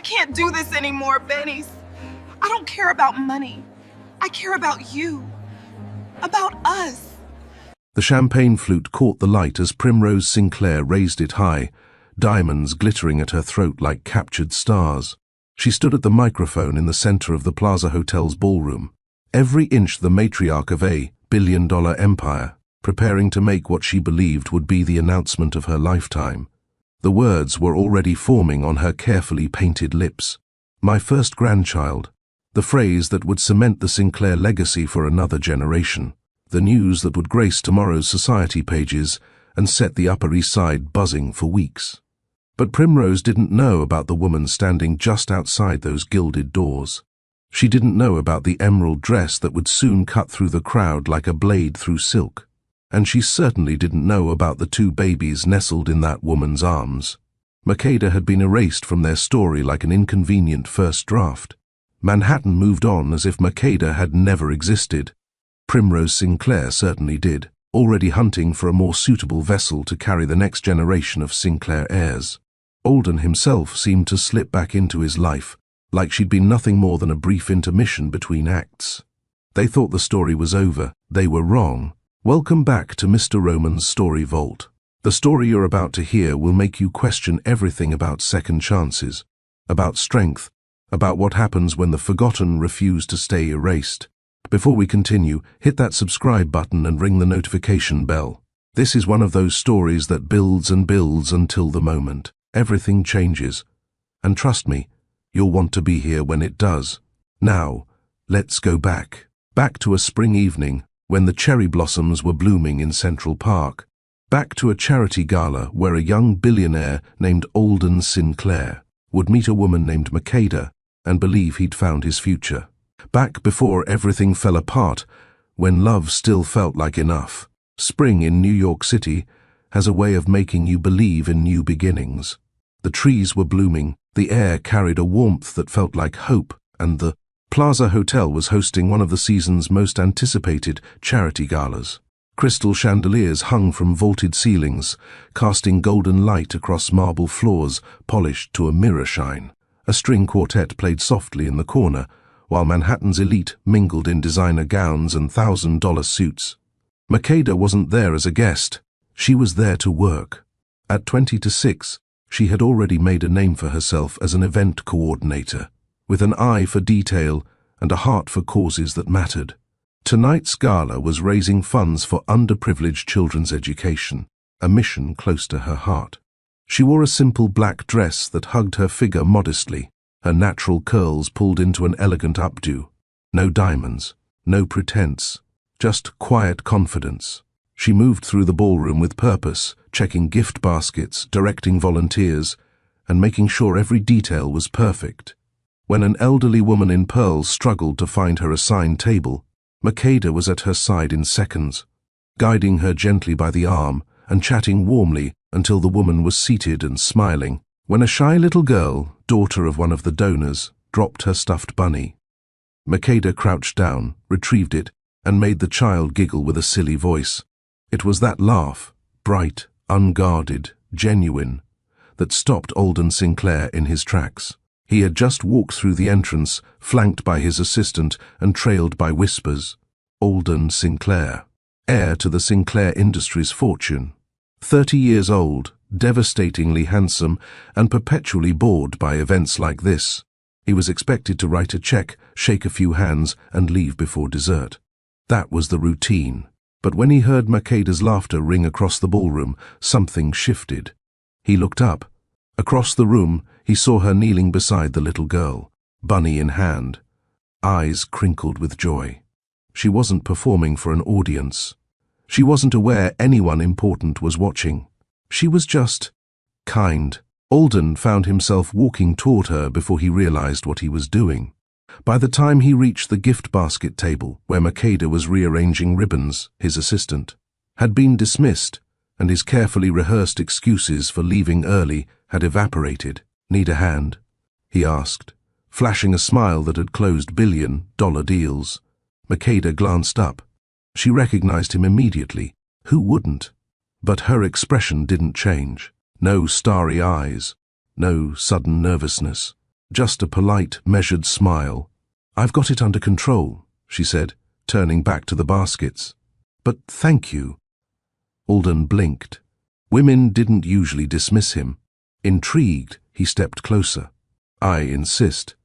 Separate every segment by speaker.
Speaker 1: I can't do this anymore, Benny's. I don't care about money. I care about you. About us.
Speaker 2: The champagne flute caught the light as Primrose Sinclair raised it high, diamonds glittering at her throat like captured stars. She stood at the microphone in the center of the Plaza Hotel's ballroom, every inch the matriarch of a billion-dollar empire, preparing to make what she believed would be the announcement of her lifetime. The words were already forming on her carefully painted lips. My first grandchild, the phrase that would cement the Sinclair legacy for another generation, the news that would grace tomorrow's society pages and set the Upper East Side buzzing for weeks. But Primrose didn't know about the woman standing just outside those gilded doors. She didn't know about the emerald dress that would soon cut through the crowd like a blade through silk. And she certainly didn't know about the two babies nestled in that woman's arms. Makeda had been erased from their story like an inconvenient first draft. Manhattan moved on as if Makeda had never existed. Primrose Sinclair certainly did, already hunting for a more suitable vessel to carry the next generation of Sinclair heirs. Alden himself seemed to slip back into his life, like she'd been nothing more than a brief intermission between acts. They thought the story was over. They were wrong. Welcome back to Mr. Roman's Story Vault. The story you're about to hear will make you question everything about second chances, about strength, about what happens when the forgotten refuse to stay erased. Before we continue, hit that subscribe button and ring the notification bell. This is one of those stories that builds and builds until the moment everything changes. And trust me, you'll want to be here when it does. Now, let's go back to a spring evening, when the cherry blossoms were blooming in Central Park, back to a charity gala where a young billionaire named Alden Sinclair would meet a woman named Makeda and believe he'd found his future. Back before everything fell apart, when love still felt like enough. Spring in New York City has a way of making you believe in new beginnings. The trees were blooming, the air carried a warmth that felt like hope, and the Plaza Hotel was hosting one of the season's most anticipated charity galas. Crystal chandeliers hung from vaulted ceilings, casting golden light across marble floors polished to a mirror shine. A string quartet played softly in the corner, while Manhattan's elite mingled in designer gowns and $1,000 suits. Makeda wasn't there as a guest. She was there to work. At 20 to 6, she had already made a name for herself as an event coordinator, with an eye for detail and a heart for causes that mattered. Tonight's gala was raising funds for underprivileged children's education, a mission close to her heart. She wore a simple black dress that hugged her figure modestly, her natural curls pulled into an elegant updo. No diamonds, no pretense, just quiet confidence. She moved through the ballroom with purpose, checking gift baskets, directing volunteers, and making sure every detail was perfect. When an elderly woman in pearls struggled to find her assigned table, Makeda was at her side in seconds, guiding her gently by the arm and chatting warmly until the woman was seated and smiling. When a shy little girl, daughter of one of the donors, dropped her stuffed bunny, Makeda crouched down, retrieved it, and made the child giggle with a silly voice. It was that laugh, bright, unguarded, genuine, that stopped Alden Sinclair in his tracks. He had just walked through the entrance, flanked by his assistant and trailed by whispers. Alden Sinclair, heir to the Sinclair Industries fortune. 30 years old, devastatingly handsome, and perpetually bored by events like this. He was expected to write a check, shake a few hands, and leave before dessert. That was the routine. But when he heard Makeda's laughter ring across the ballroom, something shifted. He looked up. Across the room, he saw her kneeling beside the little girl, bunny in hand, eyes crinkled with joy. She wasn't performing for an audience. She wasn't aware anyone important was watching. She was just kind. Alden found himself walking toward her before he realized what he was doing. By the time he reached the gift basket table, where Makeda was rearranging ribbons, his assistant had been dismissed, and his carefully rehearsed excuses for leaving early had evaporated. "Need a hand?" he asked, flashing a smile that had closed billion-dollar deals. Makeda glanced up. She recognized him immediately. Who wouldn't? But her expression didn't change. No starry eyes, no sudden nervousness. Just a polite, measured smile. "I've got it under control," she said, turning back to the baskets. "But thank you." Alden blinked. Women didn't usually dismiss him. Intrigued, he stepped closer. "I insist.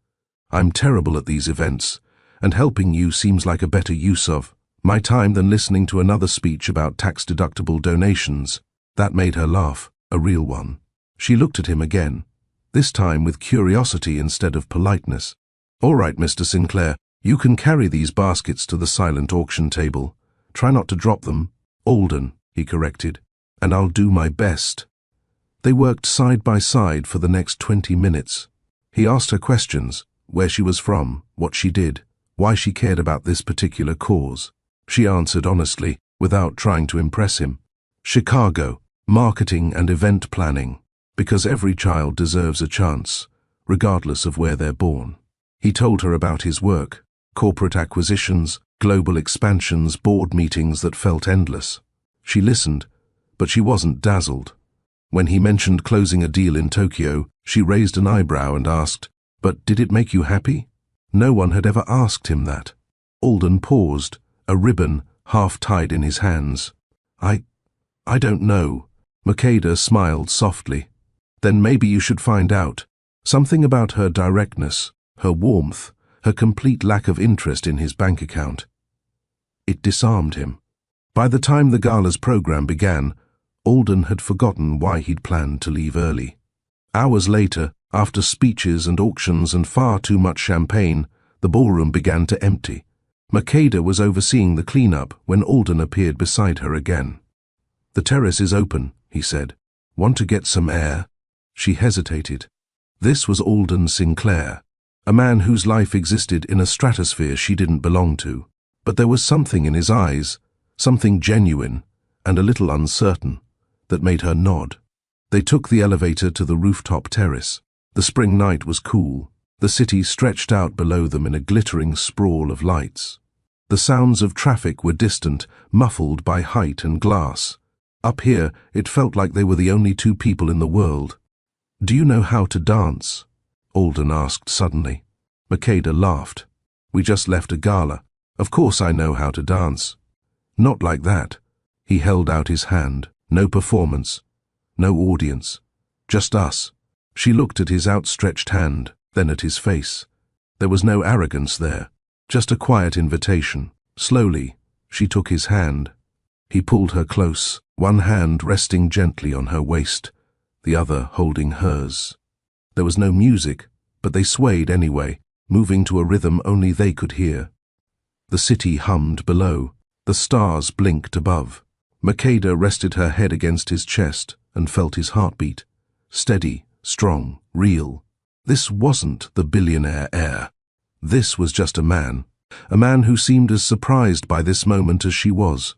Speaker 2: I'm terrible at these events, and helping you seems like a better use of my time than listening to another speech about tax-deductible donations." That made her laugh, a real one. She looked at him again, this time with curiosity instead of politeness. "All right, Mr. Sinclair, you can carry these baskets to the silent auction table. Try not to drop them." "Alden," he corrected, "and I'll do my best." They worked side by side for the next 20 minutes. He asked her questions, where she was from, what she did, why she cared about this particular cause. She answered honestly, without trying to impress him. Chicago, marketing and event planning, because every child deserves a chance, regardless of where they're born. He told her about his work, corporate acquisitions, global expansions, board meetings that felt endless. She listened, but she wasn't dazzled. When he mentioned closing a deal in Tokyo, she raised an eyebrow and asked, "But did it make you happy?" No one had ever asked him that. Alden paused, a ribbon half tied in his hands. I don't know." Makeda smiled softly. "Then maybe you should find out. Something about her directness, her warmth, her complete lack of interest in his bank account." It disarmed him. By the time the gala's program began, Alden had forgotten why he'd planned to leave early. Hours later, after speeches and auctions and far too much champagne, the ballroom began to empty. Makeda was overseeing the cleanup when Alden appeared beside her again. "The terrace is open," he said. "Want to get some air?" She hesitated. This was Alden Sinclair, a man whose life existed in a stratosphere she didn't belong to. But there was something in his eyes, something genuine and a little uncertain, that made her nod. They took the elevator to the rooftop terrace. The spring night was cool. The city stretched out below them in a glittering sprawl of lights. The sounds of traffic were distant, muffled by height and glass. Up here, it felt like they were the only two people in the world. "Do you know how to dance?" Alden asked suddenly. Makeda laughed. "We just left a gala. Of course I know how to dance." "Not like that." He held out his hand. "No performance. No audience. Just us." She looked at his outstretched hand, then at his face. There was no arrogance there, just a quiet invitation. Slowly, she took his hand. He pulled her close, one hand resting gently on her waist, the other holding hers. There was no music, but they swayed anyway, moving to a rhythm only they could hear. The city hummed below. The stars blinked above. Makeda rested her head against his chest and felt his heartbeat. Steady, strong, real. This wasn't the billionaire heir. This was just a man who seemed as surprised by this moment as she was.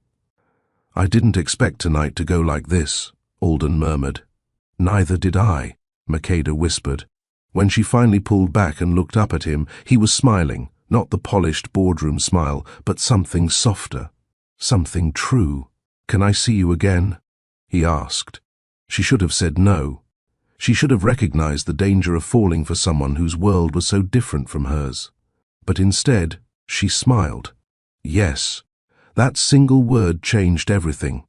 Speaker 2: "I didn't expect tonight to go like this," Alden murmured. "Neither did I," Makeda whispered. When she finally pulled back and looked up at him, he was smiling, not the polished boardroom smile, but something softer, something true. "Can I see you again?" he asked. She should have said no. She should have recognized the danger of falling for someone whose world was so different from hers. But instead, she smiled. Yes. That single word changed everything.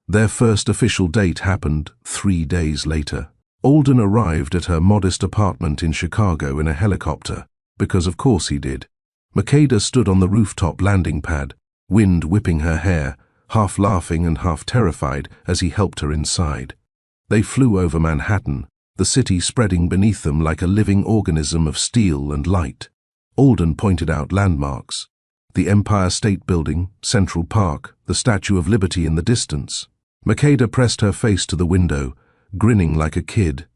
Speaker 2: Their first official date happened 3 days later. Alden arrived at her modest apartment in Chicago in a helicopter, because of course he did. Makeda stood on the rooftop landing pad, wind whipping her hair, half laughing and half terrified as he helped her inside. They flew over Manhattan, the city spreading beneath them like a living organism of steel and light. Alden pointed out landmarks. The Empire State Building, Central Park, the Statue of Liberty in the distance. Makeda pressed her face to the window, grinning like a kid.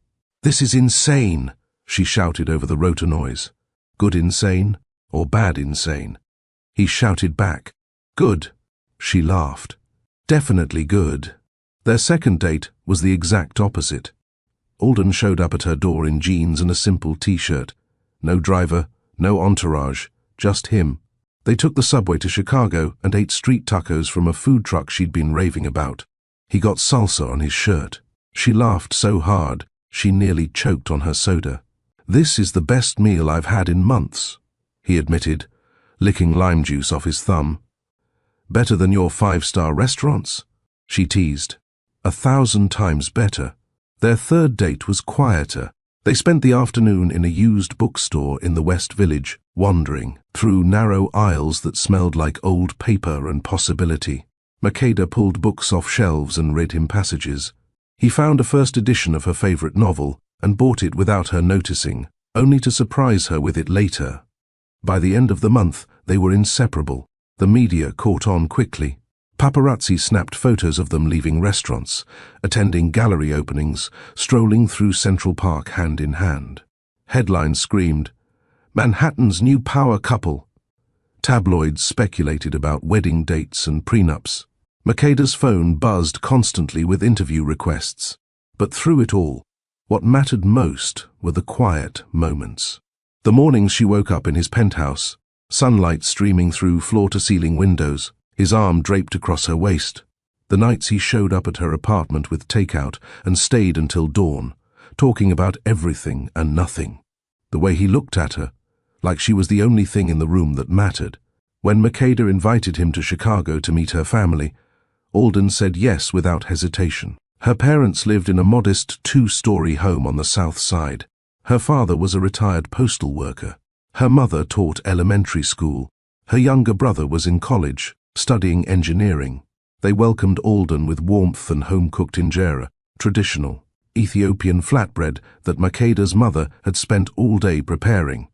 Speaker 2: "This is insane," she shouted over the rotor noise. "Good insane or bad insane?" He shouted back. "Good." She laughed. "Definitely good." Their second date was the exact opposite. Alden showed up at her door in jeans and a simple t-shirt. No driver, no entourage, just him. They took the subway to Chicago and ate street tacos from a food truck she'd been raving about. He got salsa on his shirt. She laughed so hard, she nearly choked on her soda. "This is the best meal I've had in months," he admitted, licking lime juice off his thumb. "Better than your 5-star restaurants?" she teased. 1,000 times better. Their third date was quieter. They spent the afternoon in a used bookstore in the West Village, wandering through narrow aisles that smelled like old paper and possibility. Makeda pulled books off shelves and read him passages. He found a first edition of her favorite novel and bought it without her noticing, only to surprise her with it later. By the end of the month, they were inseparable. The media caught on quickly. Paparazzi snapped photos of them leaving restaurants, attending gallery openings, strolling through Central Park hand in hand. Headlines screamed, "Manhattan's new power couple." Tabloids speculated about wedding dates and prenups. Makeda's phone buzzed constantly with interview requests. But through it all, what mattered most were the quiet moments. The mornings she woke up in his penthouse, sunlight streaming through floor-to-ceiling windows, his arm draped across her waist. The nights he showed up at her apartment with takeout and stayed until dawn, talking about everything and nothing. The way he looked at her, like she was the only thing in the room that mattered. When Makeda invited him to Chicago to meet her family, Alden said yes without hesitation. Her parents lived in a modest 2-story home on the South Side. Her father was a retired postal worker. Her mother taught elementary school. Her younger brother was in college, studying engineering. They welcomed Alden with warmth and home-cooked injera, traditional Ethiopian flatbread that Makeda's mother had spent all day preparing.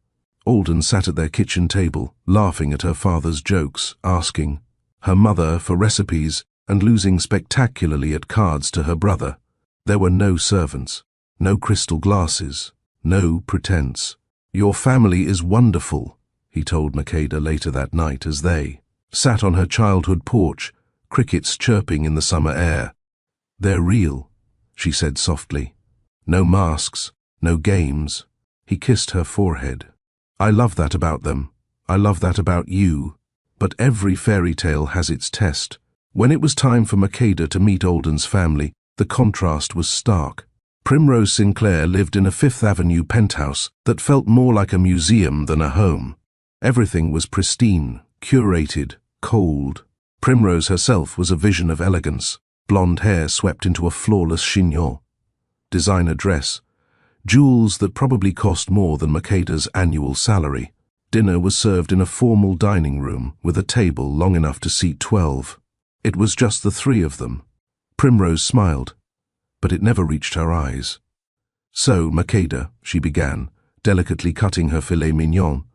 Speaker 2: Alden sat at their kitchen table, laughing at her father's jokes, asking her mother for recipes and losing spectacularly at cards to her brother. There were no servants, no crystal glasses, no pretense. "Your family is wonderful," he told Makeda later that night as they sat on her childhood porch, crickets chirping in the summer air. "They're real," she said softly. "No masks, no games." He kissed her forehead. "I love that about them. I love that about you. But every fairy tale has its test." When it was time for Makeda to meet Alden's family, the contrast was stark. Primrose Sinclair lived in a Fifth Avenue penthouse that felt more like a museum than a home. Everything was pristine, curated, cold. Primrose herself was a vision of elegance, blonde hair swept into a flawless chignon, designer dress, jewels that probably cost more than Makeda's annual salary. Dinner was served in a formal dining room with a table long enough to seat 12. It was just the three of them. Primrose smiled, but it never reached her eyes. "So, Makeda," she began, delicately cutting her filet mignon,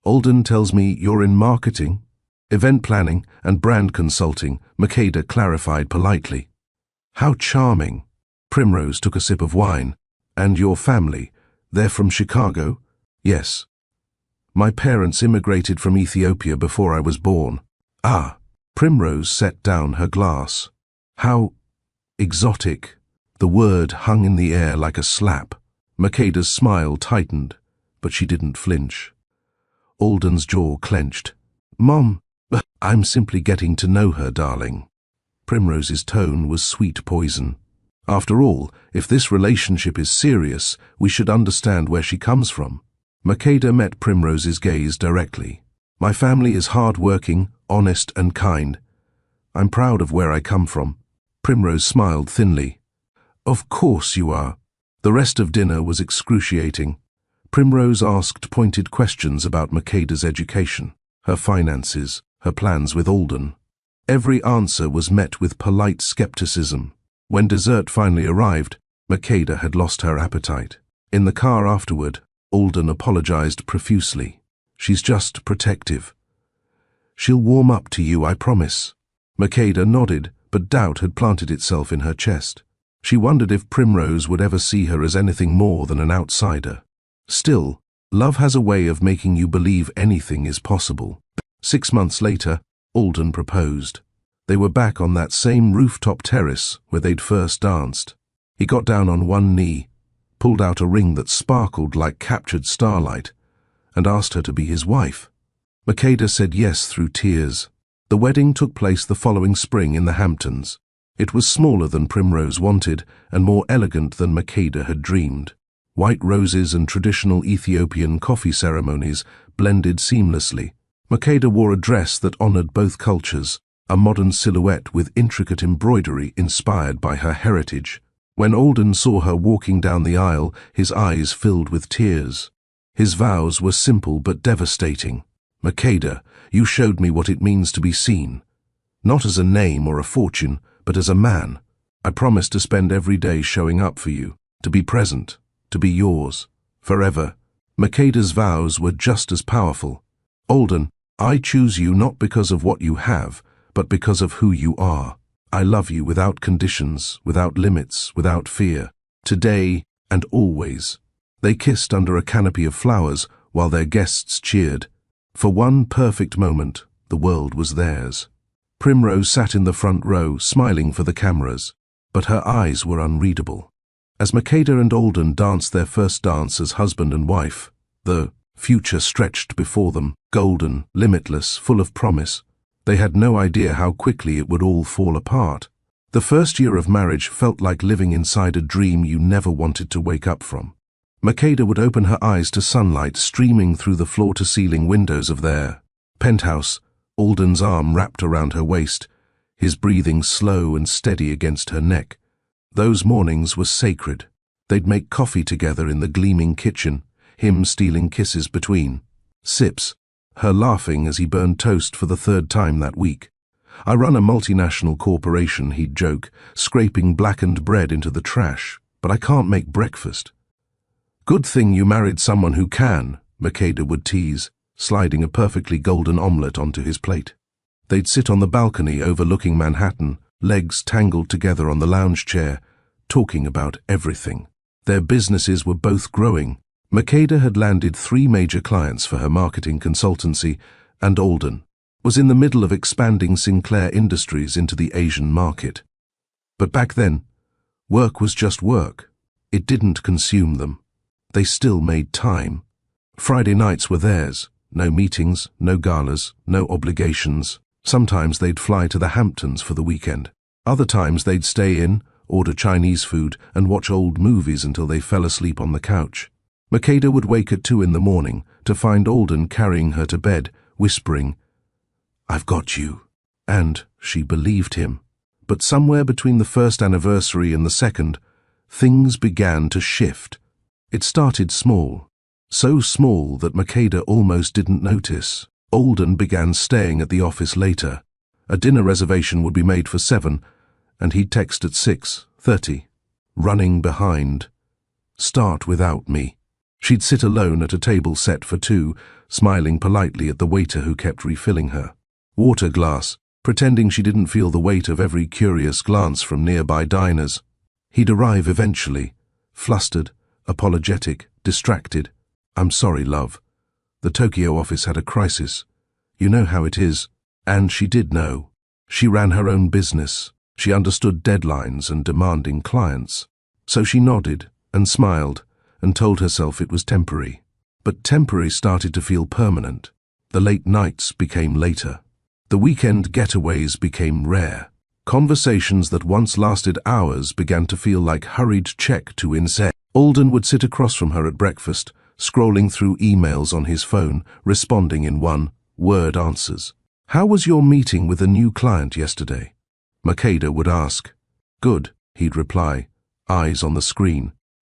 Speaker 2: "Alden tells me you're in marketing, event planning, and brand consulting," Makeda clarified politely. "How charming." Primrose took a sip of wine. "And your family, they're from Chicago?" "Yes. My parents immigrated from Ethiopia before I was born." "Ah." Primrose set down her glass. "How exotic." The word hung in the air like a slap. Makeda's smile tightened, but she didn't flinch. Alden's jaw clenched. "Mom, I'm simply getting to know her, darling." Primrose's tone was sweet poison. "After all, if this relationship is serious, we should understand where she comes from." Makeda met Primrose's gaze directly. "My family is hard-working, honest and kind. I'm proud of where I come from." Primrose smiled thinly. "Of course you are." The rest of dinner was excruciating. Primrose asked pointed questions about Makeda's education, her finances, her plans with Alden. Every answer was met with polite skepticism. When dessert finally arrived, Makeda had lost her appetite. In the car afterward, Alden apologized profusely. "She's just protective. She'll warm up to you, I promise." Makeda nodded, but doubt had planted itself in her chest. She wondered if Primrose would ever see her as anything more than an outsider. Still, love has a way of making you believe anything is possible. 6 months later, Alden proposed. They were back on that same rooftop terrace where they'd first danced. He got down on one knee, pulled out a ring that sparkled like captured starlight, and asked her to be his wife. Makeda said yes through tears. The wedding took place the following spring in the Hamptons. It was smaller than Primrose wanted and more elegant than Makeda had dreamed. White roses and traditional Ethiopian coffee ceremonies blended seamlessly. Makeda wore a dress that honored both cultures, a modern silhouette with intricate embroidery inspired by her heritage. When Alden saw her walking down the aisle, his eyes filled with tears. His vows were simple but devastating. "Makeda, you showed me what it means to be seen. Not as a name or a fortune, but as a man. I promise to spend every day showing up for you, to be present, to be yours, forever." Makeda's vows were just as powerful. "Alden, I choose you not because of what you have, but because of who you are. I love you without conditions, without limits, without fear, today and always." They kissed under a canopy of flowers while their guests cheered. For one perfect moment, the world was theirs. Primrose sat in the front row, smiling for the cameras, but her eyes were unreadable. As Makeda and Alden danced their first dance as husband and wife, the future stretched before them, golden, limitless, full of promise. They had no idea how quickly it would all fall apart. The first year of marriage felt like living inside a dream you never wanted to wake up from. Makeda would open her eyes to sunlight streaming through the floor-to-ceiling windows of their penthouse, Alden's arm wrapped around her waist, his breathing slow and steady against her neck. Those mornings were sacred. They'd make coffee together in the gleaming kitchen, him stealing kisses between sips, her laughing as he burned toast for the third time that week. "I run a multinational corporation," he'd joke, scraping blackened bread into the trash, "but I can't make breakfast." "Good thing you married someone who can," Makeda would tease, sliding a perfectly golden omelette onto his plate. They'd sit on the balcony overlooking Manhattan, legs tangled together on the lounge chair, talking about everything. Their businesses were both growing. Makeda had landed 3 major clients for her marketing consultancy, and Alden was in the middle of expanding Sinclair Industries into the Asian market. But back then, work was just work. It didn't consume them. They still made time. Friday nights were theirs. No meetings, no galas, no obligations. Sometimes they'd fly to the Hamptons for the weekend. Other times they'd stay in, order Chinese food, and watch old movies until they fell asleep on the couch. Makeda would wake at 2 in the morning to find Alden carrying her to bed, whispering, "I've got you." And she believed him. But somewhere between the first anniversary and the second, things began to shift. It started small, so small that Makeda almost didn't notice. Alden began staying at the office later. A dinner reservation would be made for 7, and he'd text at 6:30, running behind. "Start without me." She'd sit alone at a table set for 2, smiling politely at the waiter who kept refilling her water glass, pretending she didn't feel the weight of every curious glance from nearby diners. He'd arrive eventually, flustered, apologetic, distracted. "I'm sorry, love. The Tokyo office had a crisis. You know how it is." And she did know. She ran her own business. She understood deadlines and demanding clients. So she nodded and smiled and told herself it was temporary. But temporary started to feel permanent. The late nights became later. The weekend getaways became rare. Conversations that once lasted hours began to feel like hurried check to insane. Alden would sit across from her at breakfast, scrolling through emails on his phone, responding in one-word answers. "How was your meeting with a new client yesterday?" Makeda would ask. "Good," he'd reply, eyes on the screen.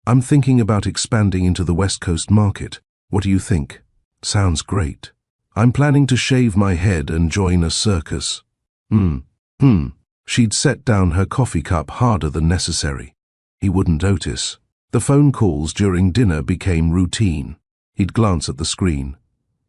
Speaker 2: "I'm thinking about expanding into the West Coast market. What do you think?" "Sounds great. I'm planning to shave my head and join a circus." She'd set down her coffee cup harder than necessary. He wouldn't notice. The phone calls during dinner became routine. He'd glance at the screen.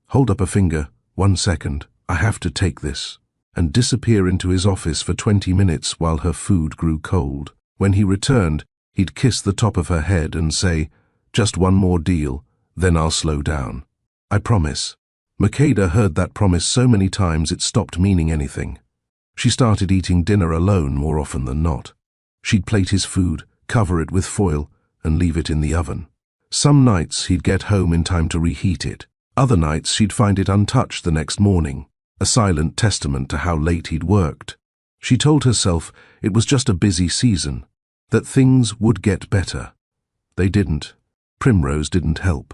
Speaker 2: Hold up a finger, 1 second, I have to take this, and disappear into his office for 20 minutes while her food grew cold. When he returned, he'd kiss the top of her head and say, "Just one more deal, then I'll slow down. I promise." Makeda heard that promise so many times it stopped meaning anything. She started eating dinner alone more often than not. She'd plate his food, cover it with foil, and leave it in the oven. Some nights he'd get home in time to reheat it. Other nights she'd find it untouched the next morning, a silent testament to how late he'd worked. She told herself it was just a busy season, that things would get better. They didn't. Primrose didn't help.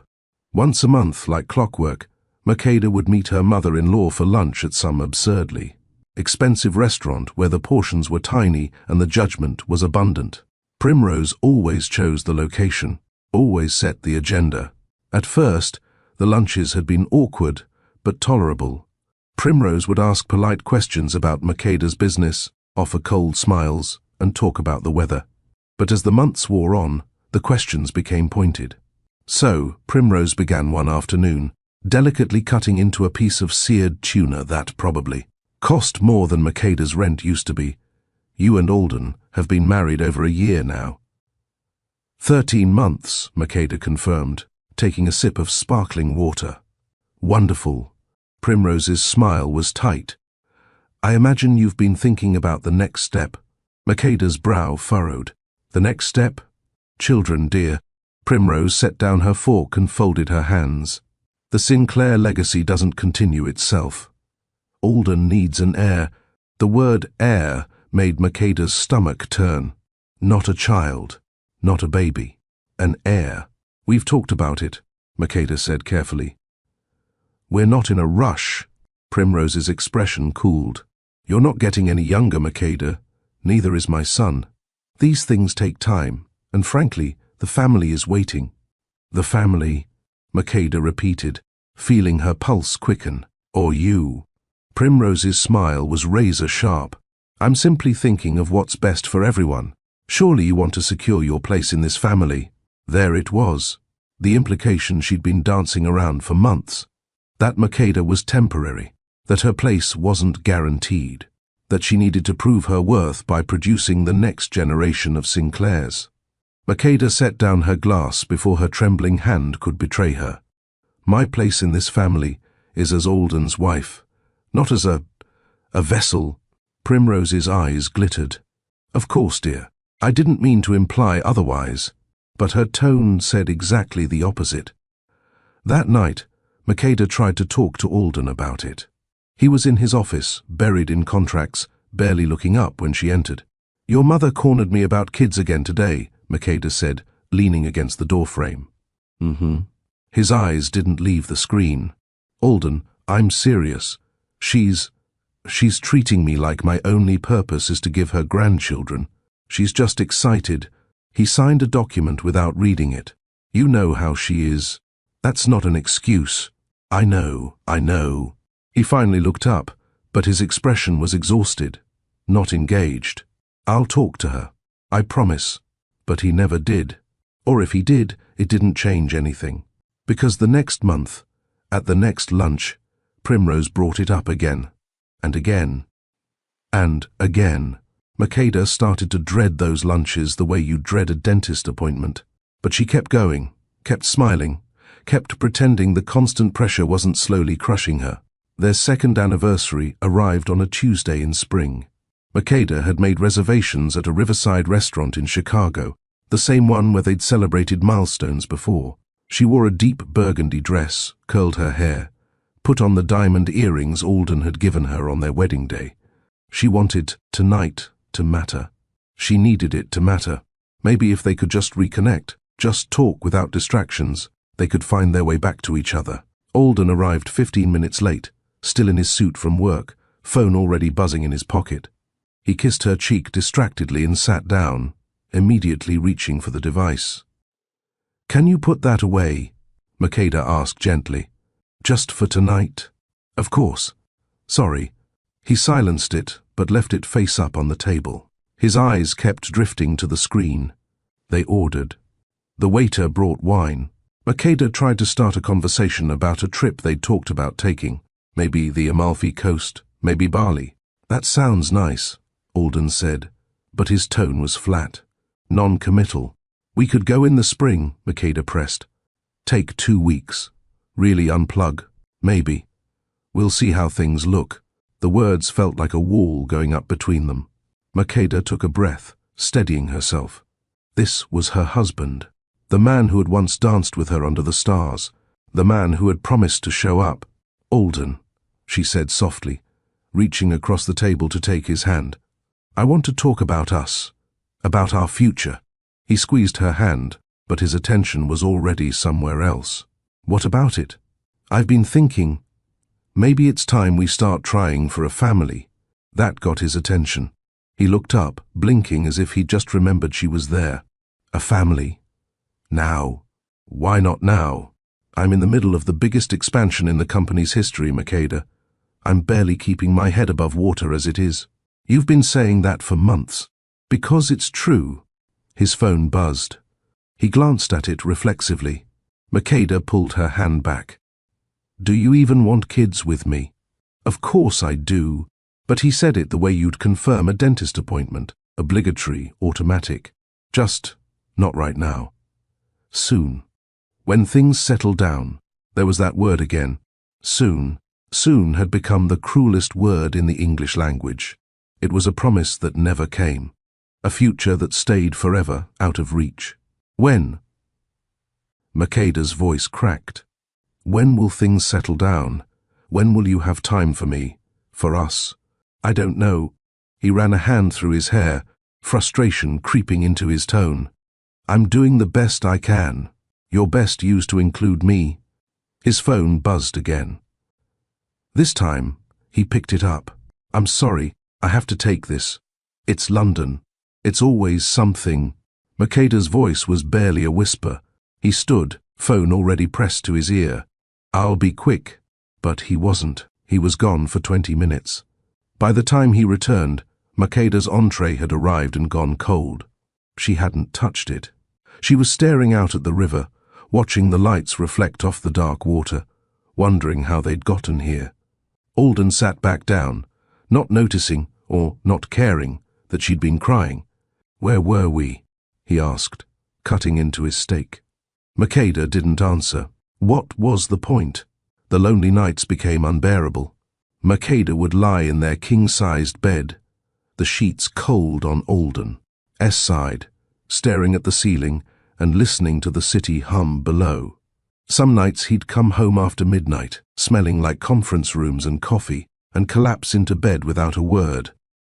Speaker 2: Once a month, like clockwork, Makeda would meet her mother-in-law for lunch at some absurdly expensive restaurant where the portions were tiny and the judgment was abundant. Primrose always chose the location, always set the agenda. At first, the lunches had been awkward, but tolerable. Primrose would ask polite questions about Makeda's business, offer cold smiles, and talk about the weather. But as the months wore on, the questions became pointed. So, Primrose began one afternoon, delicately cutting into a piece of seared tuna that probably cost more than Makeda's rent used to be. You and Alden have been married over a year now. 13 months, Makeda confirmed, taking a sip of sparkling water. Wonderful. Primrose's smile was tight. I imagine you've been thinking about the next step. Makeda's brow furrowed. The next step? Children, dear. Primrose set down her fork and folded her hands. The Sinclair legacy doesn't continue itself. Alden needs an heir. The word heir made Makeda's stomach turn. Not a child, not a baby. An heir. We've talked about it, Makeda said carefully. We're not in a rush. Primrose's expression cooled. You're not getting any younger, Makeda. Neither is my son. These things take time, and frankly, the family is waiting. The family, Makeda repeated, feeling her pulse quicken. Or you. Primrose's smile was razor-sharp. I'm simply thinking of what's best for everyone. Surely you want to secure your place in this family. There it was. The implication she'd been dancing around for months. That Makeda was temporary. That her place wasn't guaranteed. That she needed to prove her worth by producing the next generation of Sinclairs. Makeda set down her glass before her trembling hand could betray her. My place in this family is as Alden's wife, not as a vessel. Primrose's eyes glittered. Of course, dear. I didn't mean to imply otherwise, but her tone said exactly the opposite. That night, Makeda tried to talk to Alden about it. He was in his office, buried in contracts, barely looking up when she entered. Your mother cornered me about kids again today, Makeda said, leaning against the doorframe. His eyes didn't leave the screen. Alden, I'm serious. She's treating me like my only purpose is to give her grandchildren. She's just excited. He signed a document without reading it. You know how she is. That's not an excuse. I know. He finally looked up, but his expression was exhausted, not engaged. I'll talk to her. I promise. But he never did. Or if he did, it didn't change anything. Because the next month, at the next lunch, Primrose brought it up again. And again. And again. Makeda started to dread those lunches the way you dread a dentist appointment. But she kept going, kept smiling, kept pretending the constant pressure wasn't slowly crushing her. Their second anniversary arrived on a Tuesday in spring. Makeda had made reservations at a riverside restaurant in Chicago, the same one where they'd celebrated milestones before. She wore a deep burgundy dress, curled her hair, put on the diamond earrings Alden had given her on their wedding day. She wanted tonight to matter. She needed it to matter. Maybe if they could just reconnect, just talk without distractions, they could find their way back to each other. Alden arrived 15 minutes late, still in his suit from work, phone already buzzing in his pocket. He kissed her cheek distractedly and sat down, immediately reaching for the device. Can you put that away? Makeda asked gently. Just for tonight? Of course. Sorry. He silenced it, but left it face up on the table. His eyes kept drifting to the screen. They ordered. The waiter brought wine. Makeda tried to start a conversation about a trip they'd talked about taking. Maybe the Amalfi Coast, maybe Bali. That sounds nice, Alden said, but his tone was flat, non-committal. We could go in the spring, Makeda pressed. Take 2 weeks. Really unplug. Maybe. We'll see how things look. The words felt like a wall going up between them. Makeda took a breath, steadying herself. This was her husband, the man who had once danced with her under the stars, the man who had promised to show up. Alden, she said softly, reaching across the table to take his hand. I want to talk about us, about our future. He squeezed her hand, but his attention was already somewhere else. What about it? I've been thinking, maybe it's time we start trying for a family. That got his attention. He looked up, blinking as if he'd just remembered she was there. A family? Now? Why not now? I'm in the middle of the biggest expansion in the company's history, Makeda. I'm barely keeping my head above water as it is. You've been saying that for months. Because it's true. His phone buzzed. He glanced at it reflexively. Makeda pulled her hand back. Do you even want kids with me? Of course I do. But he said it the way you'd confirm a dentist appointment. Obligatory, automatic. Just not right now. Soon. When things settle down, there was that word again. Soon. Soon had become the cruelest word in the English language. It was a promise that never came. A future that stayed forever out of reach. When? Makeda's voice cracked. When will things settle down? When will you have time for me? For us? I don't know. He ran a hand through his hair, frustration creeping into his tone. I'm doing the best I can. Your best used to include me. His phone buzzed again. This time, he picked it up. I'm sorry, I have to take this. It's London. It's always something. Makeda's voice was barely a whisper. He stood, phone already pressed to his ear. I'll be quick. But he wasn't. He was gone for 20 minutes. By the time he returned, Makeda's entree had arrived and gone cold. She hadn't touched it. She was staring out at the river, watching the lights reflect off the dark water, wondering how they'd gotten here. Alden sat back down, not noticing, or not caring, that she'd been crying. Where were we? He asked, cutting into his steak. Makeda didn't answer. What was the point? The lonely nights became unbearable. Makeda would lie in their king-sized bed, the sheets cold on Alden's side, staring at the ceiling and listening to the city hum below. Some nights he'd come home after midnight, smelling like conference rooms and coffee, and collapse into bed without a word.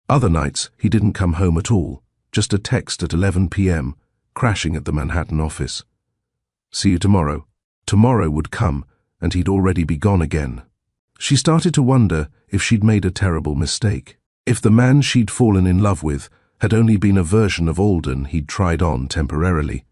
Speaker 2: Other nights he didn't come home at all, just a text at 11 p.m., crashing at the Manhattan office. See you tomorrow. Tomorrow would come, and he'd already be gone again. She started to wonder if she'd made a terrible mistake. If the man she'd fallen in love with had only been a version of Alden he'd tried on temporarily.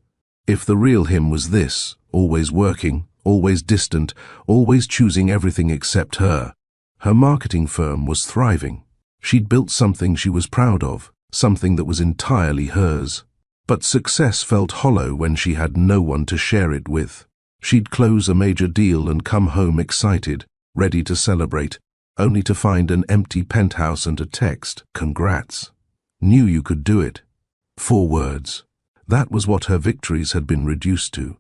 Speaker 2: If the real him was this, always working, always distant, always choosing everything except her. Her marketing firm was thriving. She'd built something she was proud of, something that was entirely hers. But success felt hollow when she had no one to share it with. She'd close a major deal and come home excited, ready to celebrate, only to find an empty penthouse and a text, "Congrats. Knew you could do it." 4 words. That was what her victories had been reduced to.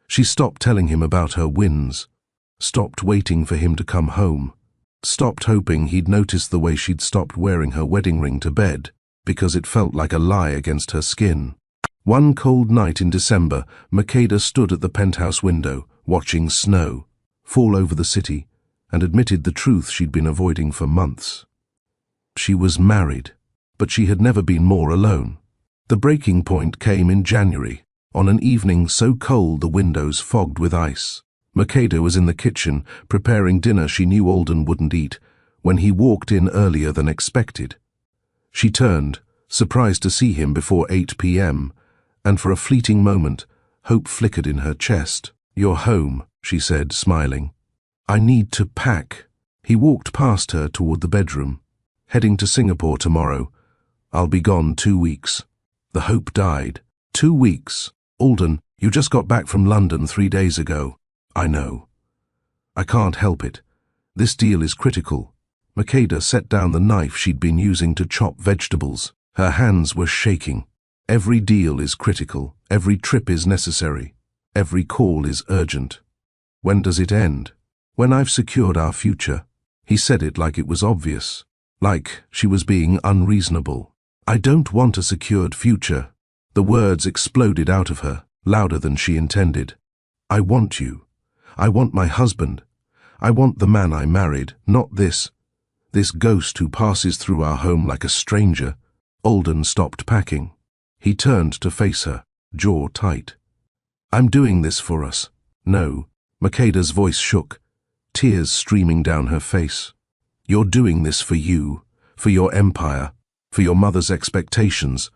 Speaker 2: She stopped telling him about her wins, stopped waiting for him to come home, stopped hoping he'd notice the way she'd stopped wearing her wedding ring to bed, because it felt like a lie against her skin. One cold night in December, Makeda stood at the penthouse window, watching snow fall over the city, and admitted the truth she'd been avoiding for months. She was married, but she had never been more alone. The breaking point came in January, on an evening so cold the windows fogged with ice. Makeda was in the kitchen, preparing dinner she knew Alden wouldn't eat, when he walked in earlier than expected. She turned, surprised to see him before 8 p.m., and for a fleeting moment, hope flickered in her chest. "You're home," she said, smiling. "I need to pack." He walked past her toward the bedroom. "Heading to Singapore tomorrow. I'll be gone 2 weeks. The hope died. 2 weeks. "Alden, you just got back from London 3 days ago." "I know. I can't help it. This deal is critical." Makeda set down the knife she'd been using to chop vegetables. Her hands were shaking. "Every deal is critical. Every trip is necessary. Every call is urgent. When does it end?" "When I've secured our future." He said it like it was obvious, like she was being unreasonable. "I don't want a secured future." The words exploded out of her, louder than she intended. "I want you. I want my husband. I want the man I married, not this ghost who passes through our home like a stranger." Alden stopped packing. He turned to face her, jaw tight. I'm doing this for us. No. Makeda's voice shook, tears streaming down her face. You're doing this for you, for your empire, for your mother's expectations,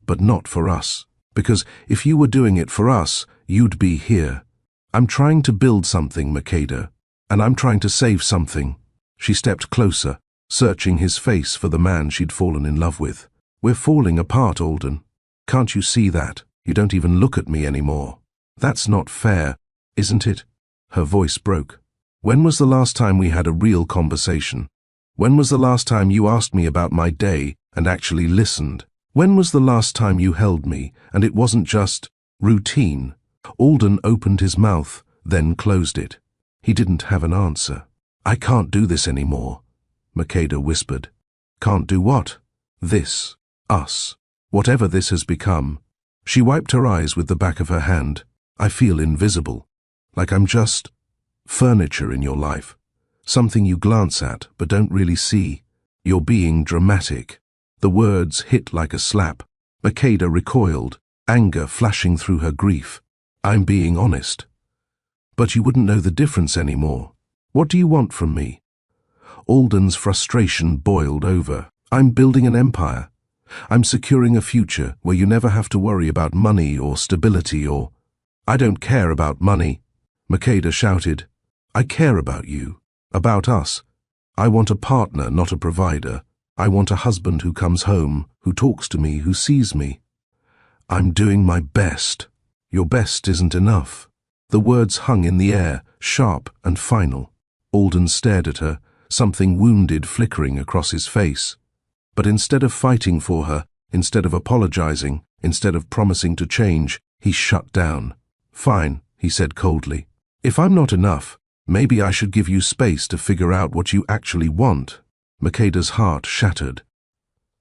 Speaker 2: but not for us. Because if you were doing it for us, you'd be here. I'm trying to build something, Makeda, and I'm trying to save something. She stepped closer, searching his face for the man she'd fallen in love with. We're falling apart, Alden. Can't you see that? You don't even look at me anymore. That's not fair, isn't it? Her voice broke. When was the last time we had a real conversation? When was the last time you asked me about my day and actually listened? When was the last time you held me and it wasn't just routine? Alden opened his mouth, then closed it. He didn't have an answer. I can't do this anymore, Makeda whispered. Can't do what? This. Us. Whatever this has become. She wiped her eyes with the back of her hand. I feel invisible. Like I'm just furniture in your life. Something you glance at but don't really see. You're being dramatic. The words hit like a slap. Makeda recoiled, anger flashing through her grief. I'm being honest. But you wouldn't know the difference anymore. What do you want from me? Alden's frustration boiled over. I'm building an empire. I'm securing a future where you never have to worry about money or stability or... I don't care about money. Makeda shouted. I care about you. About us. I want a partner, not a provider. I want a husband who comes home, who talks to me, who sees me. I'm doing my best. Your best isn't enough. The words hung in the air, sharp and final. Alden stared at her, something wounded flickering across his face. But instead of fighting for her, instead of apologizing, instead of promising to change, he shut down. Fine, he said coldly. If I'm not enough, maybe I should give you space to figure out what you actually want. Makeda's heart shattered.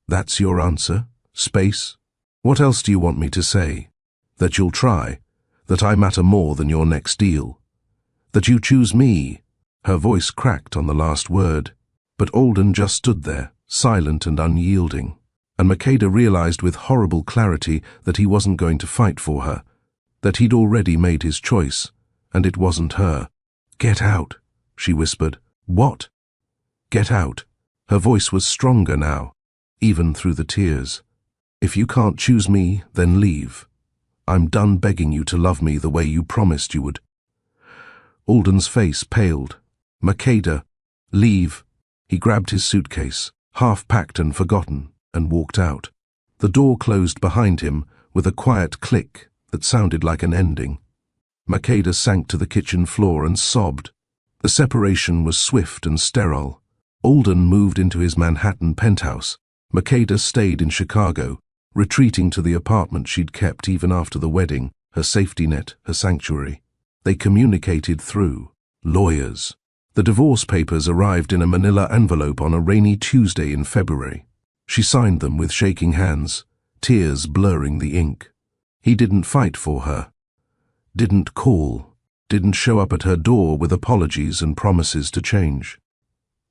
Speaker 2: That's your answer? Space? What else do you want me to say? That you'll try? That I matter more than your next deal? That you choose me? Her voice cracked on the last word. But Alden just stood there, silent and unyielding. And Makeda realized with horrible clarity that he wasn't going to fight for her. That he'd already made his choice, and it wasn't her. Get out, she whispered. What? Get out. Her voice was stronger now, even through the tears. If you can't choose me, then leave. I'm done begging you to love me the way you promised you would. Alden's face paled. Makeda, leave. He grabbed his suitcase, half-packed and forgotten, and walked out. The door closed behind him with a quiet click that sounded like an ending. Makeda sank to the kitchen floor and sobbed. The separation was swift and sterile. Alden moved into his Manhattan penthouse. Makeda stayed in Chicago, retreating to the apartment she'd kept even after the wedding, her safety net, her sanctuary. They communicated through lawyers. The divorce papers arrived in a manila envelope on a rainy Tuesday in February. She signed them with shaking hands, tears blurring the ink. He didn't fight for her. Didn't call. Didn't show up at her door with apologies and promises to change.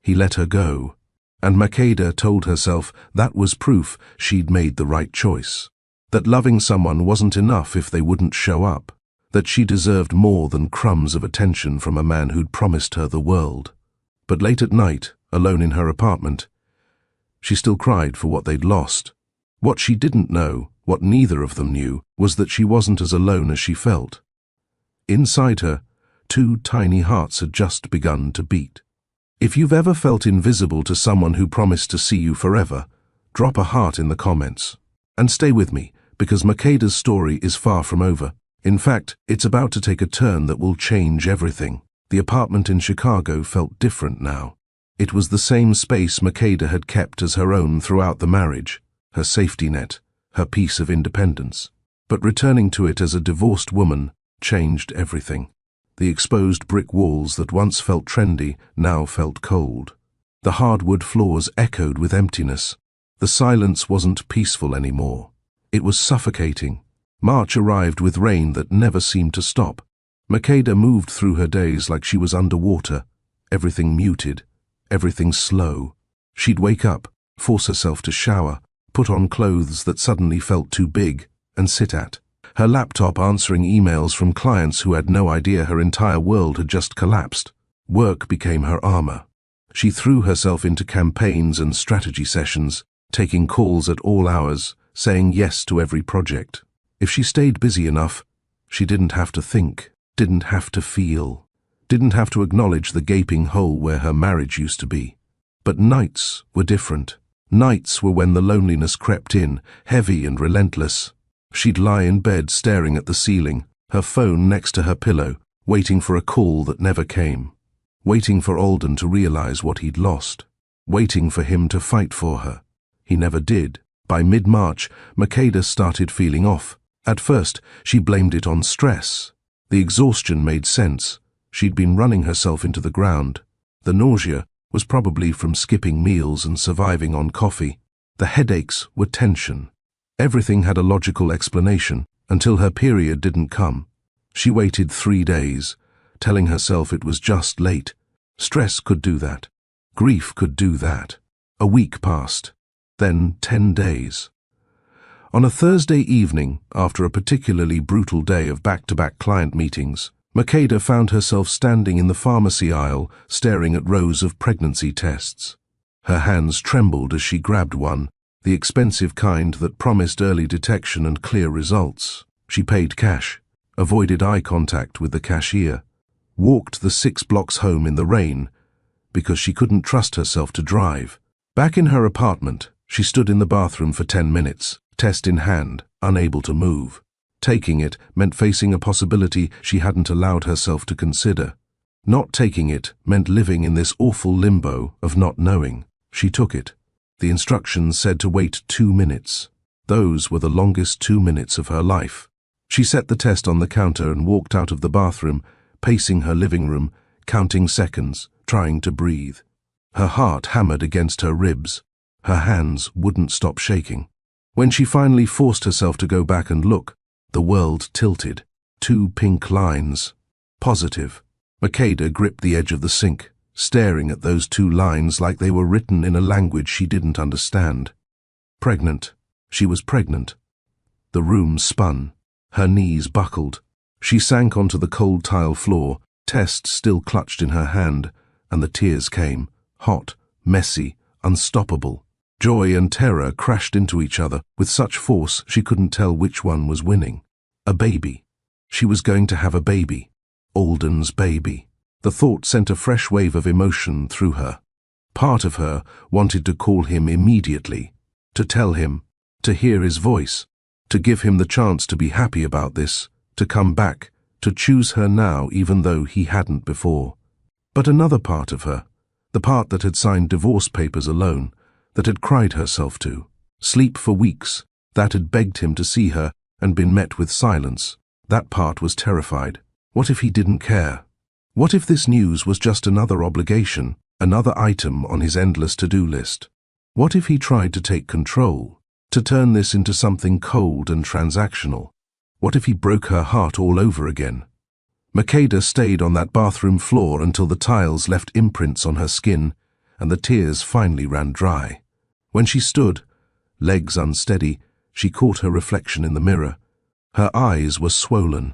Speaker 2: He let her go, and Makeda told herself that was proof she'd made the right choice. That loving someone wasn't enough if they wouldn't show up. That she deserved more than crumbs of attention from a man who'd promised her the world. But late at night, alone in her apartment, she still cried for what they'd lost. What she didn't know, what neither of them knew, was that she wasn't as alone as she felt. Inside her, two tiny hearts had just begun to beat. If you've ever felt invisible to someone who promised to see you forever, drop a heart in the comments. And stay with me, because Makeda's story is far from over. In fact, it's about to take a turn that will change everything. The apartment in Chicago felt different now. It was the same space Makeda had kept as her own throughout the marriage, her safety net, her piece of independence. But returning to it as a divorced woman changed everything. The exposed brick walls that once felt trendy now felt cold. The hardwood floors echoed with emptiness. The silence wasn't peaceful anymore. It was suffocating. March arrived with rain that never seemed to stop. Makeda moved through her days like she was underwater, everything muted, everything slow. She'd wake up, force herself to shower, put on clothes that suddenly felt too big, and sit at. her laptop answering emails from clients who had no idea her entire world had just collapsed. Work became her armor. She threw herself into campaigns and strategy sessions, taking calls at all hours, saying yes to every project. If she stayed busy enough, she didn't have to think, didn't have to feel, didn't have to acknowledge the gaping hole where her marriage used to be. But nights were different. Nights were when the loneliness crept in, heavy and relentless. She'd lie in bed staring at the ceiling, her phone next to her pillow, waiting for a call that never came. Waiting for Alden to realize what he'd lost. Waiting for him to fight for her. He never did. By mid-March, Makeda started feeling off. At first, she blamed it on stress. The exhaustion made sense. She'd been running herself into the ground. The nausea was probably from skipping meals and surviving on coffee. The headaches were tension. Everything had a logical explanation until her period didn't come. She waited 3 days, telling herself it was just late. Stress could do that. Grief could do that. A week passed. Then 10 days. On a Thursday evening, after a particularly brutal day of back-to-back client meetings, Makeda found herself standing in the pharmacy aisle, staring at rows of pregnancy tests. Her hands trembled as she grabbed one, the expensive kind that promised early detection and clear results. She paid cash, avoided eye contact with the cashier, walked the 6 blocks home in the rain, because she couldn't trust herself to drive. Back in her apartment, she stood in the bathroom for 10 minutes, test in hand, unable to move. Taking it meant facing a possibility she hadn't allowed herself to consider. Not taking it meant living in this awful limbo of not knowing. She took it. The instructions said to wait 2 minutes. Those were the longest 2 minutes of her life. She set the test on the counter and walked out of the bathroom, pacing her living room, counting seconds, trying to breathe. Her heart hammered against her ribs. Her hands wouldn't stop shaking. When she finally forced herself to go back and look, the world tilted. 2 pink lines. Positive. Makeda gripped the edge of the sink, staring at those 2 lines like they were written in a language she didn't understand. Pregnant. She was pregnant. The room spun. Her knees buckled. She sank onto the cold tile floor, test still clutched in her hand, and the tears came. Hot, messy, unstoppable. Joy and terror crashed into each other with such force she couldn't tell which one was winning. A baby. She was going to have a baby. Alden's baby. The thought sent a fresh wave of emotion through her. Part of her wanted to call him immediately, to tell him, to hear his voice, to give him the chance to be happy about this, to come back, to choose her now even though he hadn't before. But another part of her, the part that had signed divorce papers alone, that had cried herself to sleep for weeks, that had begged him to see her and been met with silence, that part was terrified. What if he didn't care? What if this news was just another obligation, another item on his endless to-do list? What if he tried to take control, to turn this into something cold and transactional? What if he broke her heart all over again? Makeda stayed on that bathroom floor until the tiles left imprints on her skin and the tears finally ran dry. When she stood, legs unsteady, she caught her reflection in the mirror. Her eyes were swollen.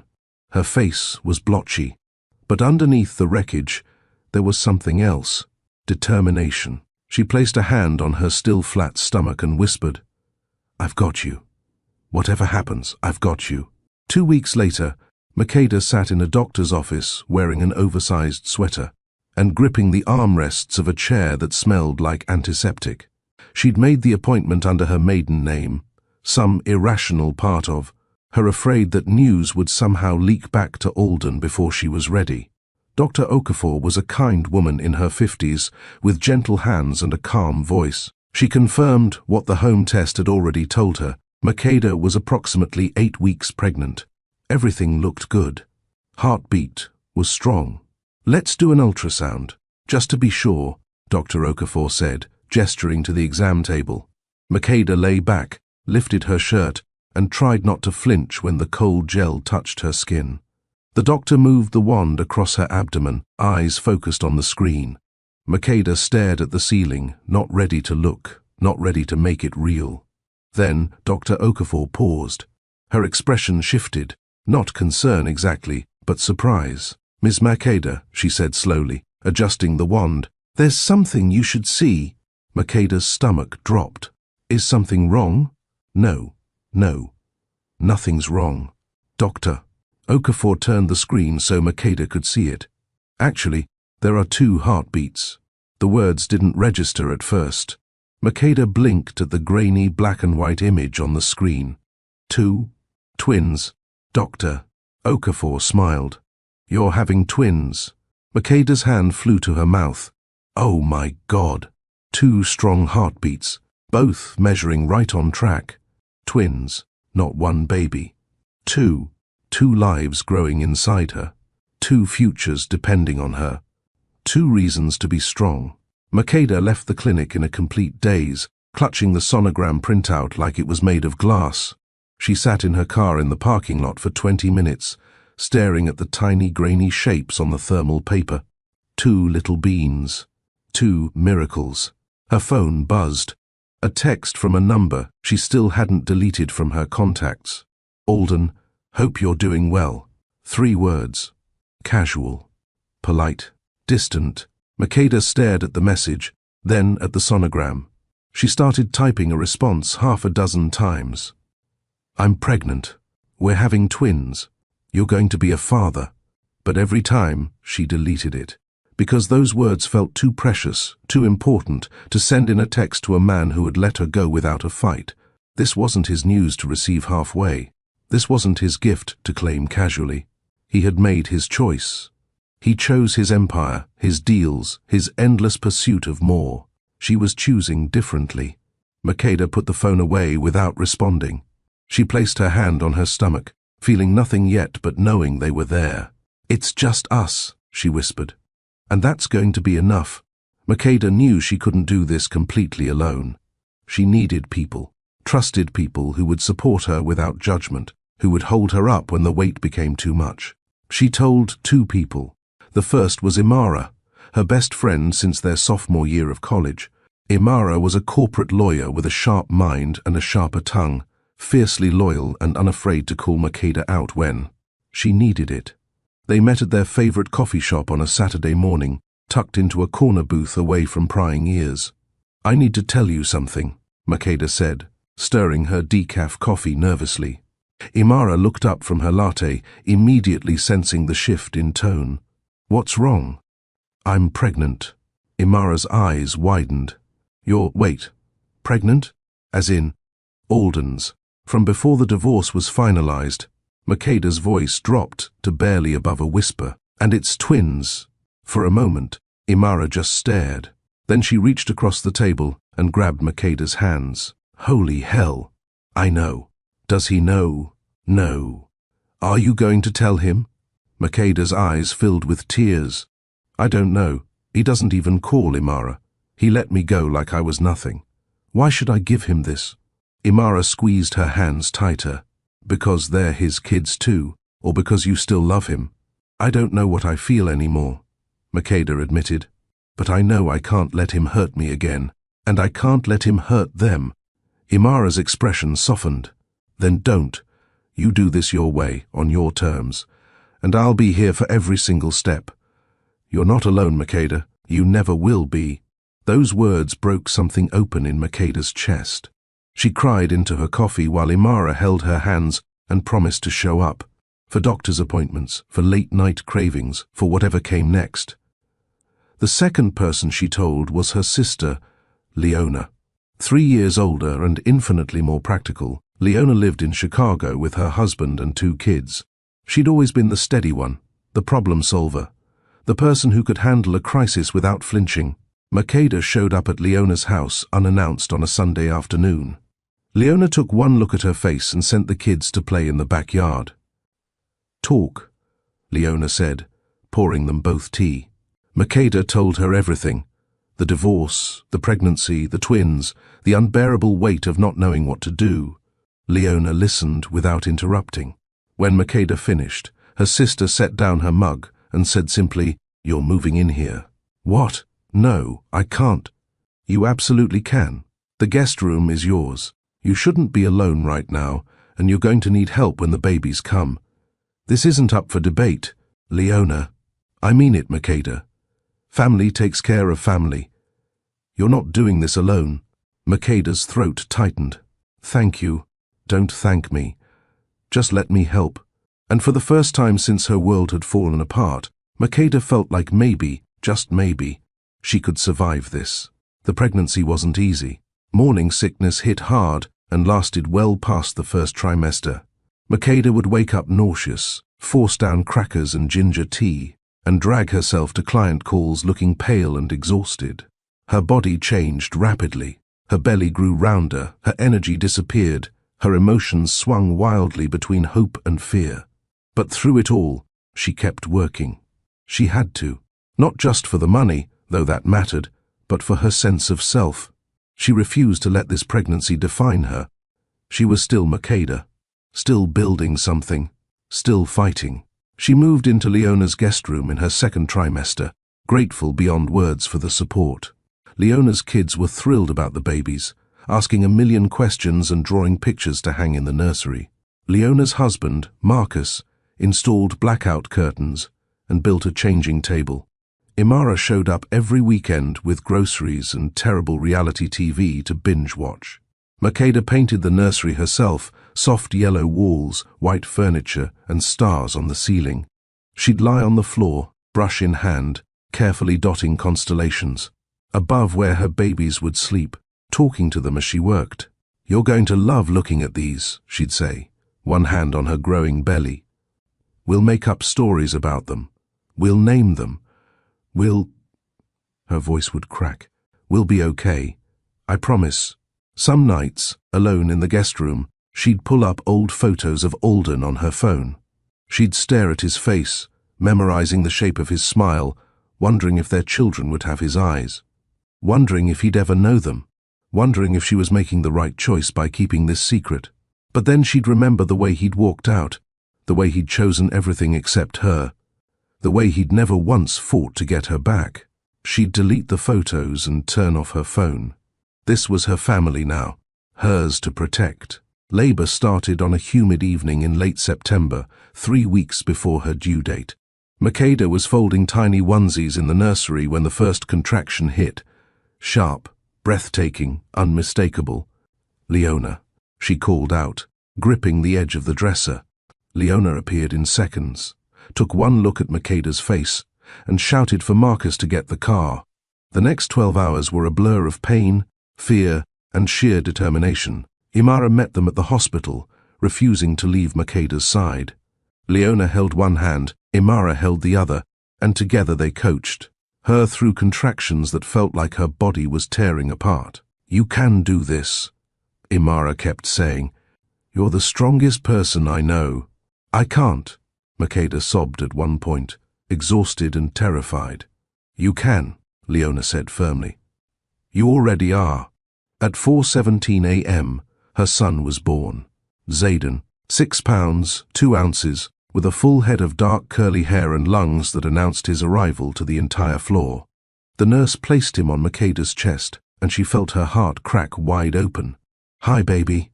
Speaker 2: Her face was blotchy. But underneath the wreckage, there was something else. Determination. She placed a hand on her still flat stomach and whispered, "I've got you. Whatever happens, I've got you." 2 weeks later, Makeda sat in a doctor's office wearing an oversized sweater and gripping the armrests of a chair that smelled like antiseptic. She'd made the appointment under her maiden name, some irrational part of her afraid that news would somehow leak back to Alden before she was ready. Dr. Okafor was a kind woman in her 50s, with gentle hands and a calm voice. She confirmed what the home test had already told her. Makeda was approximately 8 weeks pregnant. Everything looked good. Heartbeat was strong. "Let's do an ultrasound, just to be sure," Dr. Okafor said, gesturing to the exam table. Makeda lay back, lifted her shirt, and tried not to flinch when the cold gel touched her skin. The doctor moved the wand across her abdomen, eyes focused on the screen. Makeda stared at the ceiling, not ready to look, not ready to make it real. Then Dr. Okafor paused. Her expression shifted, not concern exactly, but surprise. "Miss Makeda," she said slowly, adjusting the wand, "there's something you should see." Makeda's stomach dropped. "Is something wrong?" "No, no, nothing's wrong. Doctor." Okafor turned the screen so Makeda could see it. "Actually, there are 2 heartbeats." The words didn't register at first. Makeda blinked at the grainy black and white image on the screen. 2 twins. "Doctor." Okafor smiled. "You're having twins." Makeda's hand flew to her mouth. "Oh my God." 2 strong heartbeats, both measuring right on track. Twins, not 1 baby. 2 lives growing inside her. 2 futures depending on her. 2 reasons to be strong. Makeda left the clinic in a complete daze, clutching the sonogram printout like it was made of glass. She sat in her car in the parking lot for 20 minutes, staring at the tiny grainy shapes on the thermal paper. 2 little beans. 2 miracles. Her phone buzzed. A text from a number she still hadn't deleted from her contacts. "Alden, hope you're doing well." 3 words. Casual. Polite. Distant. Makeda stared at the message, then at the sonogram. She started typing a response 6 times. "I'm pregnant. We're having twins. You're going to be a father." But every time, she deleted it, because those words felt too precious, too important, to send in a text to a man who had let her go without a fight. This wasn't his news to receive halfway. This wasn't his gift to claim casually. He had made his choice. He chose his empire, his deals, his endless pursuit of more. She was choosing differently. Makeda put the phone away without responding. She placed her hand on her stomach, feeling nothing yet but knowing they were there. "It's just us," she whispered. "And that's going to be enough." Makeda knew she couldn't do this completely alone. She needed people, trusted people who would support her without judgment, who would hold her up when the weight became too much. She told 2 people. The first was Imara, her best friend since their sophomore year of college. Imara was a corporate lawyer with a sharp mind and a sharper tongue, fiercely loyal and unafraid to call Makeda out when she needed it. They met at their favorite coffee shop on a Saturday morning, tucked into a corner booth away from prying ears. "I need to tell you something," Makeda said, stirring her decaf coffee nervously. Imara looked up from her latte, immediately sensing the shift in tone. "What's wrong?" "I'm pregnant." Imara's eyes widened. Wait, pregnant? As in, Alden's." From before the divorce was finalized, Makeda's voice dropped to barely above a whisper. "And it's twins." For a moment, Imara just stared. Then she reached across the table and grabbed Makeda's hands. "Holy hell. I know. Does he know?" "No." "Are you going to tell him?" Makeda's eyes filled with tears. "I don't know. He doesn't even call Imara. He let me go like I was nothing. Why should I give him this?" Imara squeezed her hands tighter. "Because they're his kids too, or because you still love him?" "I don't know what I feel anymore," Makeda admitted. "But I know I can't let him hurt me again, and I can't let him hurt them." Imara's expression softened. "Then don't. You do this your way, on your terms, and I'll be here for every single step. You're not alone, Makeda. You never will be." Those words broke something open in Makeda's chest. She cried into her coffee while Imara held her hands and promised to show up, for doctor's appointments, for late-night cravings, for whatever came next. The second person she told was her sister, Leona. 3 years older and infinitely more practical, Leona lived in Chicago with her husband and 2 kids. She'd always been the steady one, the problem solver, the person who could handle a crisis without flinching. Makeda showed up at Leona's house unannounced on a Sunday afternoon. Leona took one look at her face and sent the kids to play in the backyard. "Talk," Leona said, pouring them both tea. Makeda told her everything. The divorce, the pregnancy, the twins, the unbearable weight of not knowing what to do. Leona listened without interrupting. When Makeda finished, her sister set down her mug and said simply, "You're moving in here." "What? No, I can't." "You absolutely can. The guest room is yours. You shouldn't be alone right now, and you're going to need help when the babies come. This isn't up for debate, Leona. I mean it, Makeda. Family takes care of family. You're not doing this alone. Makeda's throat tightened. Thank you. Don't thank me. Just let me help. And for the first time since her world had fallen apart, Makeda felt like maybe, just maybe, she could survive this. The pregnancy wasn't easy. Morning sickness hit hard and lasted well past the first trimester. Makeda would wake up nauseous, force down crackers and ginger tea, and drag herself to client calls looking pale and exhausted. Her body changed rapidly. Her belly grew rounder, her energy disappeared, her emotions swung wildly between hope and fear. But through it all, she kept working. She had to. Not just for the money, though that mattered, but for her sense of self. She refused to let this pregnancy define her. She was still Makeda, still building something, still fighting. She moved into Leona's guest room in her second trimester, grateful beyond words for the support. Leona's kids were thrilled about the babies, asking a million questions and drawing pictures to hang in the nursery. Leona's husband, Marcus, installed blackout curtains and built a changing table. Imara showed up every weekend with groceries and terrible reality TV to binge watch. Makeda painted the nursery herself, soft yellow walls, white furniture, and stars on the ceiling. She'd lie on the floor, brush in hand, carefully dotting constellations. Above where her babies would sleep, talking to them as she worked. "You're going to love looking at these," she'd say, one hand on her growing belly. "We'll make up stories about them. We'll name them. Her voice would crack. "We'll be okay. I promise." Some nights, alone in the guest room, she'd pull up old photos of Alden on her phone. She'd stare at his face, memorizing the shape of his smile, wondering if their children would have his eyes. Wondering if he'd ever know them. Wondering if she was making the right choice by keeping this secret. But then she'd remember the way he'd walked out, the way he'd chosen everything except her, the way he'd never once fought to get her back. She'd delete the photos and turn off her phone. This was her family now, hers to protect. Labor started on a humid evening in late September, 3 weeks before her due date. Makeda was folding tiny onesies in the nursery when the first contraction hit. Sharp, breathtaking, unmistakable. "Leona," she called out, gripping the edge of the dresser. Leona appeared in seconds, took one look at Makeda's face, and shouted for Marcus to get the car. The next 12 hours were a blur of pain, fear, and sheer determination. Imara met them at the hospital, refusing to leave Makeda's side. Leona held one hand, Imara held the other, and together they coached her through contractions that felt like her body was tearing apart. "You can do this," Imara kept saying. "You're the strongest person I know." "I can't," Makeda sobbed at one point, exhausted and terrified. "You can," Leona said firmly. "You already are." At 4:17 a.m., her son was born. Zayden, 6 pounds, 2 ounces, with a full head of dark curly hair and lungs that announced his arrival to the entire floor. The nurse placed him on Makeda's chest, and she felt her heart crack wide open. "Hi, baby,"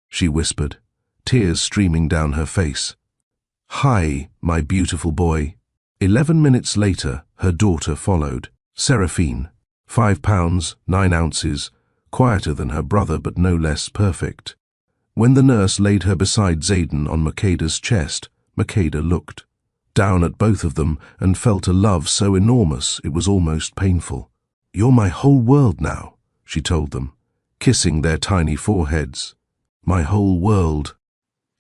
Speaker 2: she whispered, tears streaming down her face. "Hi, my beautiful boy." 11 minutes later, her daughter followed, Seraphine, 5 pounds, 9 ounces, quieter than her brother but no less perfect. When the nurse laid her beside Zayden on Makeda's chest, Makeda looked down at both of them and felt a love so enormous it was almost painful. "You're my whole world now," she told them, kissing their tiny foreheads. "My whole world."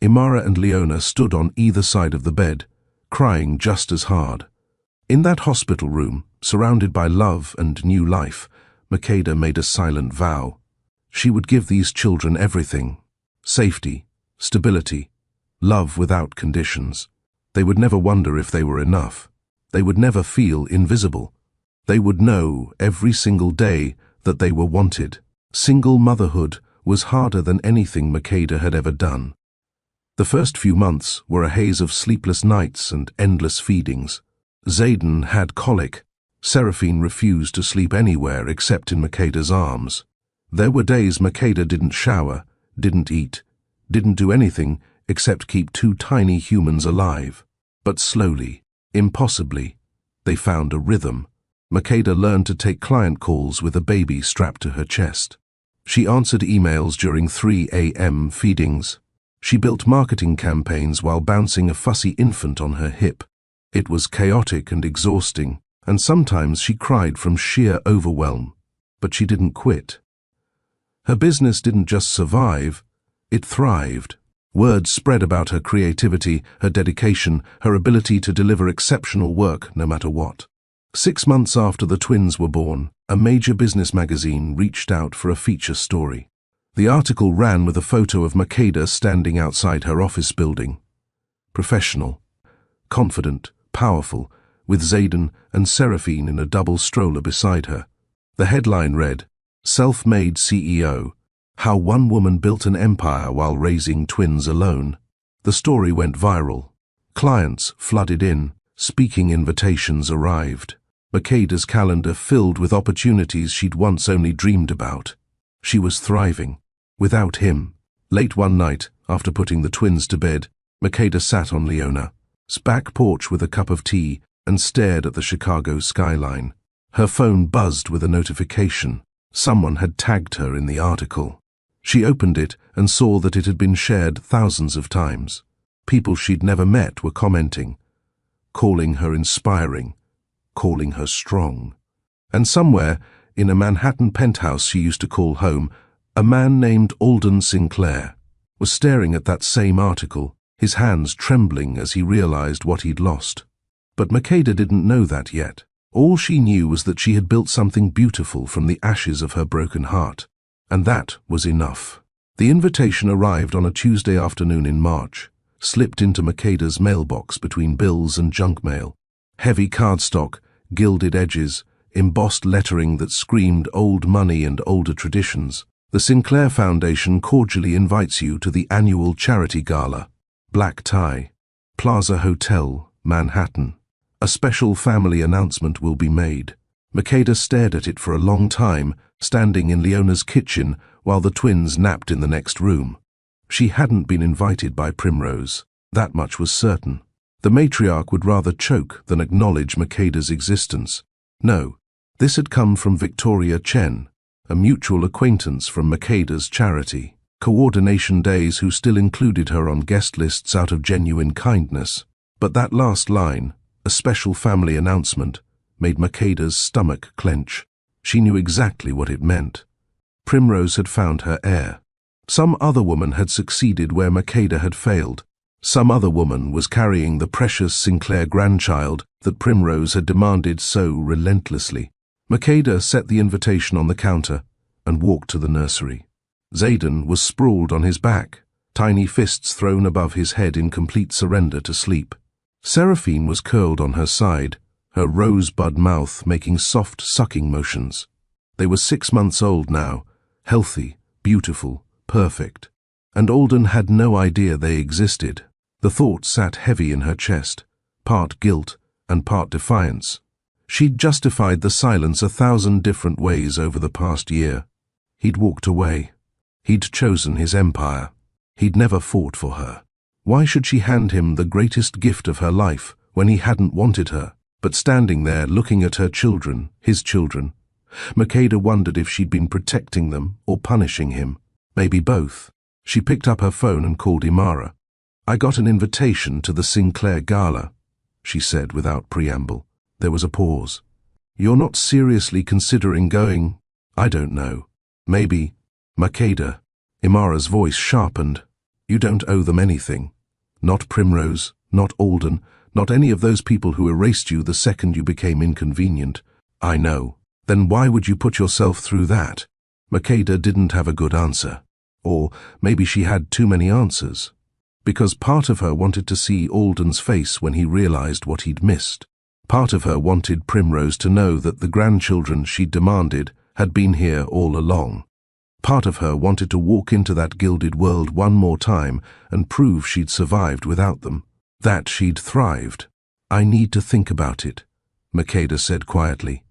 Speaker 2: Imara and Leona stood on either side of the bed, crying just as hard. In that hospital room, surrounded by love and new life, Makeda made a silent vow. She would give these children everything: safety, stability, love without conditions. They would never wonder if they were enough. They would never feel invisible. They would know every single day that they were wanted. Single motherhood was harder than anything Makeda had ever done. The first few months were a haze of sleepless nights and endless feedings. Zayden had colic. Seraphine refused to sleep anywhere except in Makeda's arms. There were days Makeda didn't shower, didn't eat, didn't do anything except keep two tiny humans alive. But slowly, impossibly, they found a rhythm. Makeda learned to take client calls with a baby strapped to her chest. She answered emails during 3 a.m. feedings. She built marketing campaigns while bouncing a fussy infant on her hip. It was chaotic and exhausting, and sometimes she cried from sheer overwhelm. But she didn't quit. Her business didn't just survive, it thrived. Word spread about her creativity, her dedication, her ability to deliver exceptional work no matter what. 6 months after the twins were born, a major business magazine reached out for a feature story. The article ran with a photo of Makeda standing outside her office building. Professional, confident, powerful, with Zayden and Seraphine in a double stroller beside her. The headline read, "Self-made CEO. How one woman built an empire while raising twins alone." The story went viral. Clients flooded in, speaking invitations arrived. Makeda's calendar filled with opportunities she'd once only dreamed about. She was thriving. Without him. Late one night, after putting the twins to bed, Makeda sat on Leona's back porch with a cup of tea and stared at the Chicago skyline. Her phone buzzed with a notification. Someone had tagged her in the article. She opened it and saw that it had been shared thousands of times. People she'd never met were commenting, calling her inspiring, calling her strong. And somewhere, in a Manhattan penthouse she used to call home, a man named Alden Sinclair was staring at that same article, his hands trembling as he realized what he'd lost. But Makeda didn't know that yet. All she knew was that she had built something beautiful from the ashes of her broken heart. And that was enough. The invitation arrived on a Tuesday afternoon in March, slipped into Makeda's mailbox between bills and junk mail. Heavy cardstock, gilded edges, embossed lettering that screamed old money and older traditions. The Sinclair Foundation cordially invites you to the annual charity gala. Black tie. Plaza Hotel, Manhattan. A special family announcement will be made. Makeda stared at it for a long time, standing in Leona's kitchen while the twins napped in the next room. She hadn't been invited by Primrose. That much was certain. The matriarch would rather choke than acknowledge Makeda's existence. No, this had come from Victoria Chen, a mutual acquaintance from Makeda's charity. Coordination Days who still included her on guest lists out of genuine kindness. But that last line, a special family announcement, made Makeda's stomach clench. She knew exactly what it meant. Primrose had found her heir. Some other woman had succeeded where Makeda had failed. Some other woman was carrying the precious Sinclair grandchild that Primrose had demanded so relentlessly. Makeda set the invitation on the counter and walked to the nursery. Zayden was sprawled on his back, tiny fists thrown above his head in complete surrender to sleep. Seraphine was curled on her side, her rosebud mouth making soft sucking motions. They were 6 months old now, healthy, beautiful, perfect. And Alden had no idea they existed. The thought sat heavy in her chest, part guilt and part defiance. She'd justified the silence 1,000 different ways over the past year. He'd walked away. He'd chosen his empire. He'd never fought for her. Why should she hand him the greatest gift of her life when he hadn't wanted her, but standing there looking at her children, his children? Makeda wondered if she'd been protecting them or punishing him. Maybe both. She picked up her phone and called Imara. "I got an invitation to the Sinclair Gala," she said without preamble. There was a pause. "You're not seriously considering going?" "I don't know. Maybe." "Makeda." Imara's voice sharpened. "You don't owe them anything. Not Primrose, not Alden, not any of those people who erased you the second you became inconvenient." "I know. Then why would you put yourself through that?" Makeda didn't have a good answer. Or maybe she had too many answers. Because part of her wanted to see Alden's face when he realized what he'd missed. Part of her wanted Primrose to know that the grandchildren she'd demanded had been here all along. Part of her wanted to walk into that gilded world one more time and prove she'd survived without them, that she'd thrived. "I need to think about it," Makeda said quietly.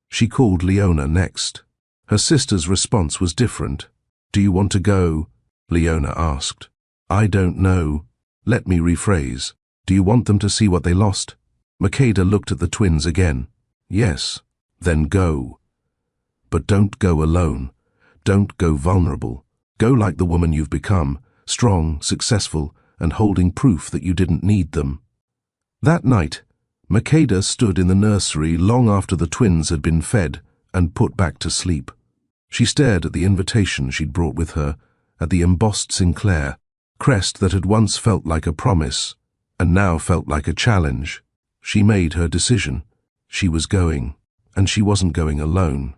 Speaker 2: She called Leona next. Her sister's response was different. "Do you want to go?" Leona asked. I don't know. Let me rephrase. Do you want them to see what they lost? Makeda looked at the twins again. Yes. Then go. But don't go alone. Don't go vulnerable. Go like the woman you've become, strong, successful, and holding proof that you didn't need them. That night, Makeda stood in the nursery long after the twins had been fed and put back to sleep. She stared at the invitation she'd brought with her, at the embossed Sinclair, crest that had once felt like a promise, and now felt like a challenge. She made her decision. She was going, and she wasn't going alone.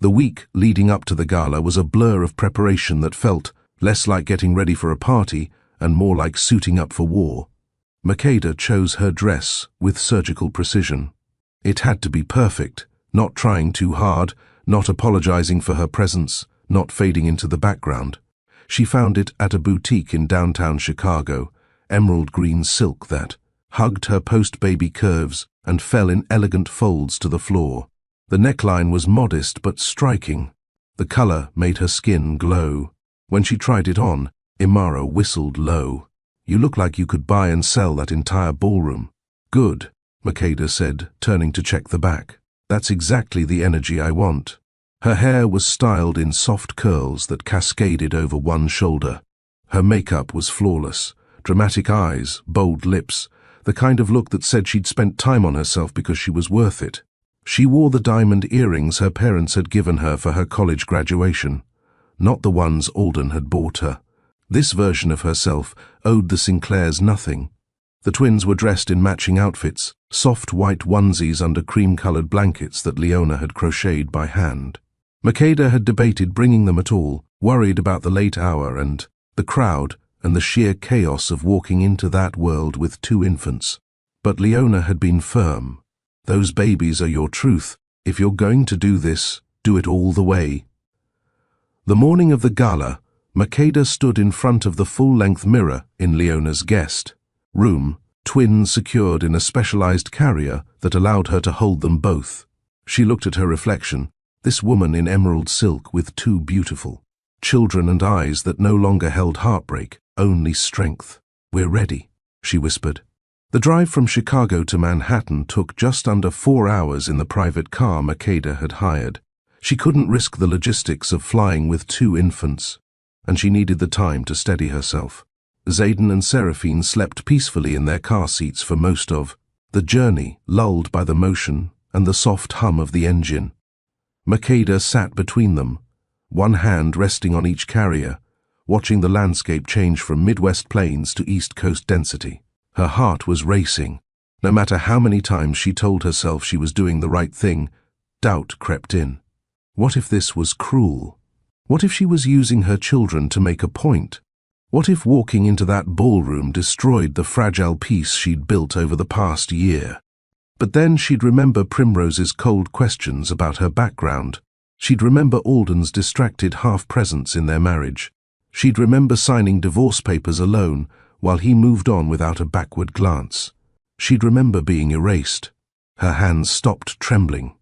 Speaker 2: The week leading up to the gala was a blur of preparation that felt less like getting ready for a party and more like suiting up for war. Makeda chose her dress with surgical precision. It had to be perfect, not trying too hard, not apologizing for her presence, not fading into the background. She found it at a boutique in downtown Chicago, emerald green silk that hugged her post-baby curves and fell in elegant folds to the floor. The neckline was modest but striking. The color made her skin glow. When she tried it on, Imara whistled low. You look like you could buy and sell that entire ballroom. Good, Makeda said, turning to check the back. That's exactly the energy I want. Her hair was styled in soft curls that cascaded over one shoulder. Her makeup was flawless. Dramatic eyes, bold lips, the kind of look that said she'd spent time on herself because she was worth it. She wore the diamond earrings her parents had given her for her college graduation, not the ones Alden had bought her. This version of herself owed the Sinclairs nothing. The twins were dressed in matching outfits, soft white onesies under cream-colored blankets that Leona had crocheted by hand. Makeda had debated bringing them at all, worried about the late hour and the crowd and the sheer chaos of walking into that world with 2 infants. But Leona had been firm. Those babies are your truth. If you're going to do this, do it all the way. The morning of the gala, Makeda stood in front of the full-length mirror in Leona's guest room, twins secured in a specialized carrier that allowed her to hold them both. She looked at her reflection, this woman in emerald silk with 2 beautiful children and eyes that no longer held heartbreak, only strength. We're ready, she whispered. The drive from Chicago to Manhattan took just under 4 hours in the private car Makeda had hired. She couldn't risk the logistics of flying with 2 infants, and she needed the time to steady herself. Zayden and Seraphine slept peacefully in their car seats for most of the journey, lulled by the motion and the soft hum of the engine. Makeda sat between them, one hand resting on each carrier, watching the landscape change from Midwest plains to East Coast density. Her heart was racing. No matter how many times she told herself she was doing the right thing, doubt crept in. What if this was cruel? What if she was using her children to make a point? What if walking into that ballroom destroyed the fragile peace she'd built over the past year? But then she'd remember Primrose's cold questions about her background. She'd remember Alden's distracted half-presence in their marriage. She'd remember signing divorce papers alone while he moved on without a backward glance. She'd remember being erased. Her hands stopped trembling.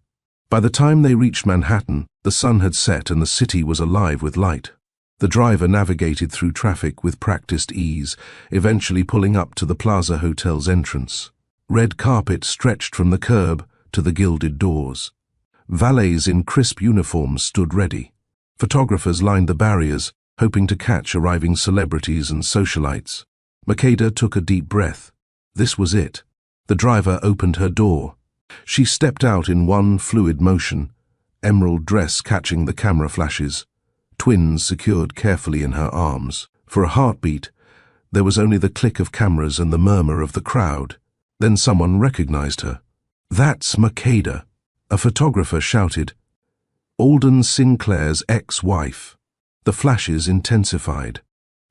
Speaker 2: By the time they reached Manhattan, the sun had set and the city was alive with light. The driver navigated through traffic with practiced ease, eventually pulling up to the Plaza Hotel's entrance. Red carpet stretched from the curb to the gilded doors. Valets in crisp uniforms stood ready. Photographers lined the barriers, hoping to catch arriving celebrities and socialites. Makeda took a deep breath. This was it. The driver opened her door. She stepped out in one fluid motion, emerald dress catching the camera flashes, twins secured carefully in her arms. For a heartbeat, there was only the click of cameras and the murmur of the crowd. Then someone recognized her. That's Makeda, a photographer shouted. Alden Sinclair's ex-wife. The flashes intensified.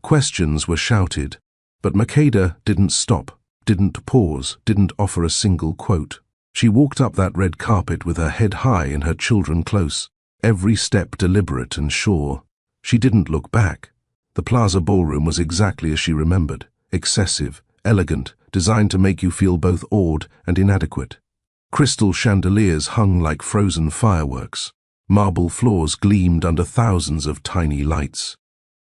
Speaker 2: Questions were shouted. But Makeda didn't stop, didn't pause, didn't offer a single quote. She walked up that red carpet with her head high and her children close, every step deliberate and sure. She didn't look back. The Plaza Ballroom was exactly as she remembered, excessive, elegant, designed to make you feel both awed and inadequate. Crystal chandeliers hung like frozen fireworks. Marble floors gleamed under thousands of tiny lights.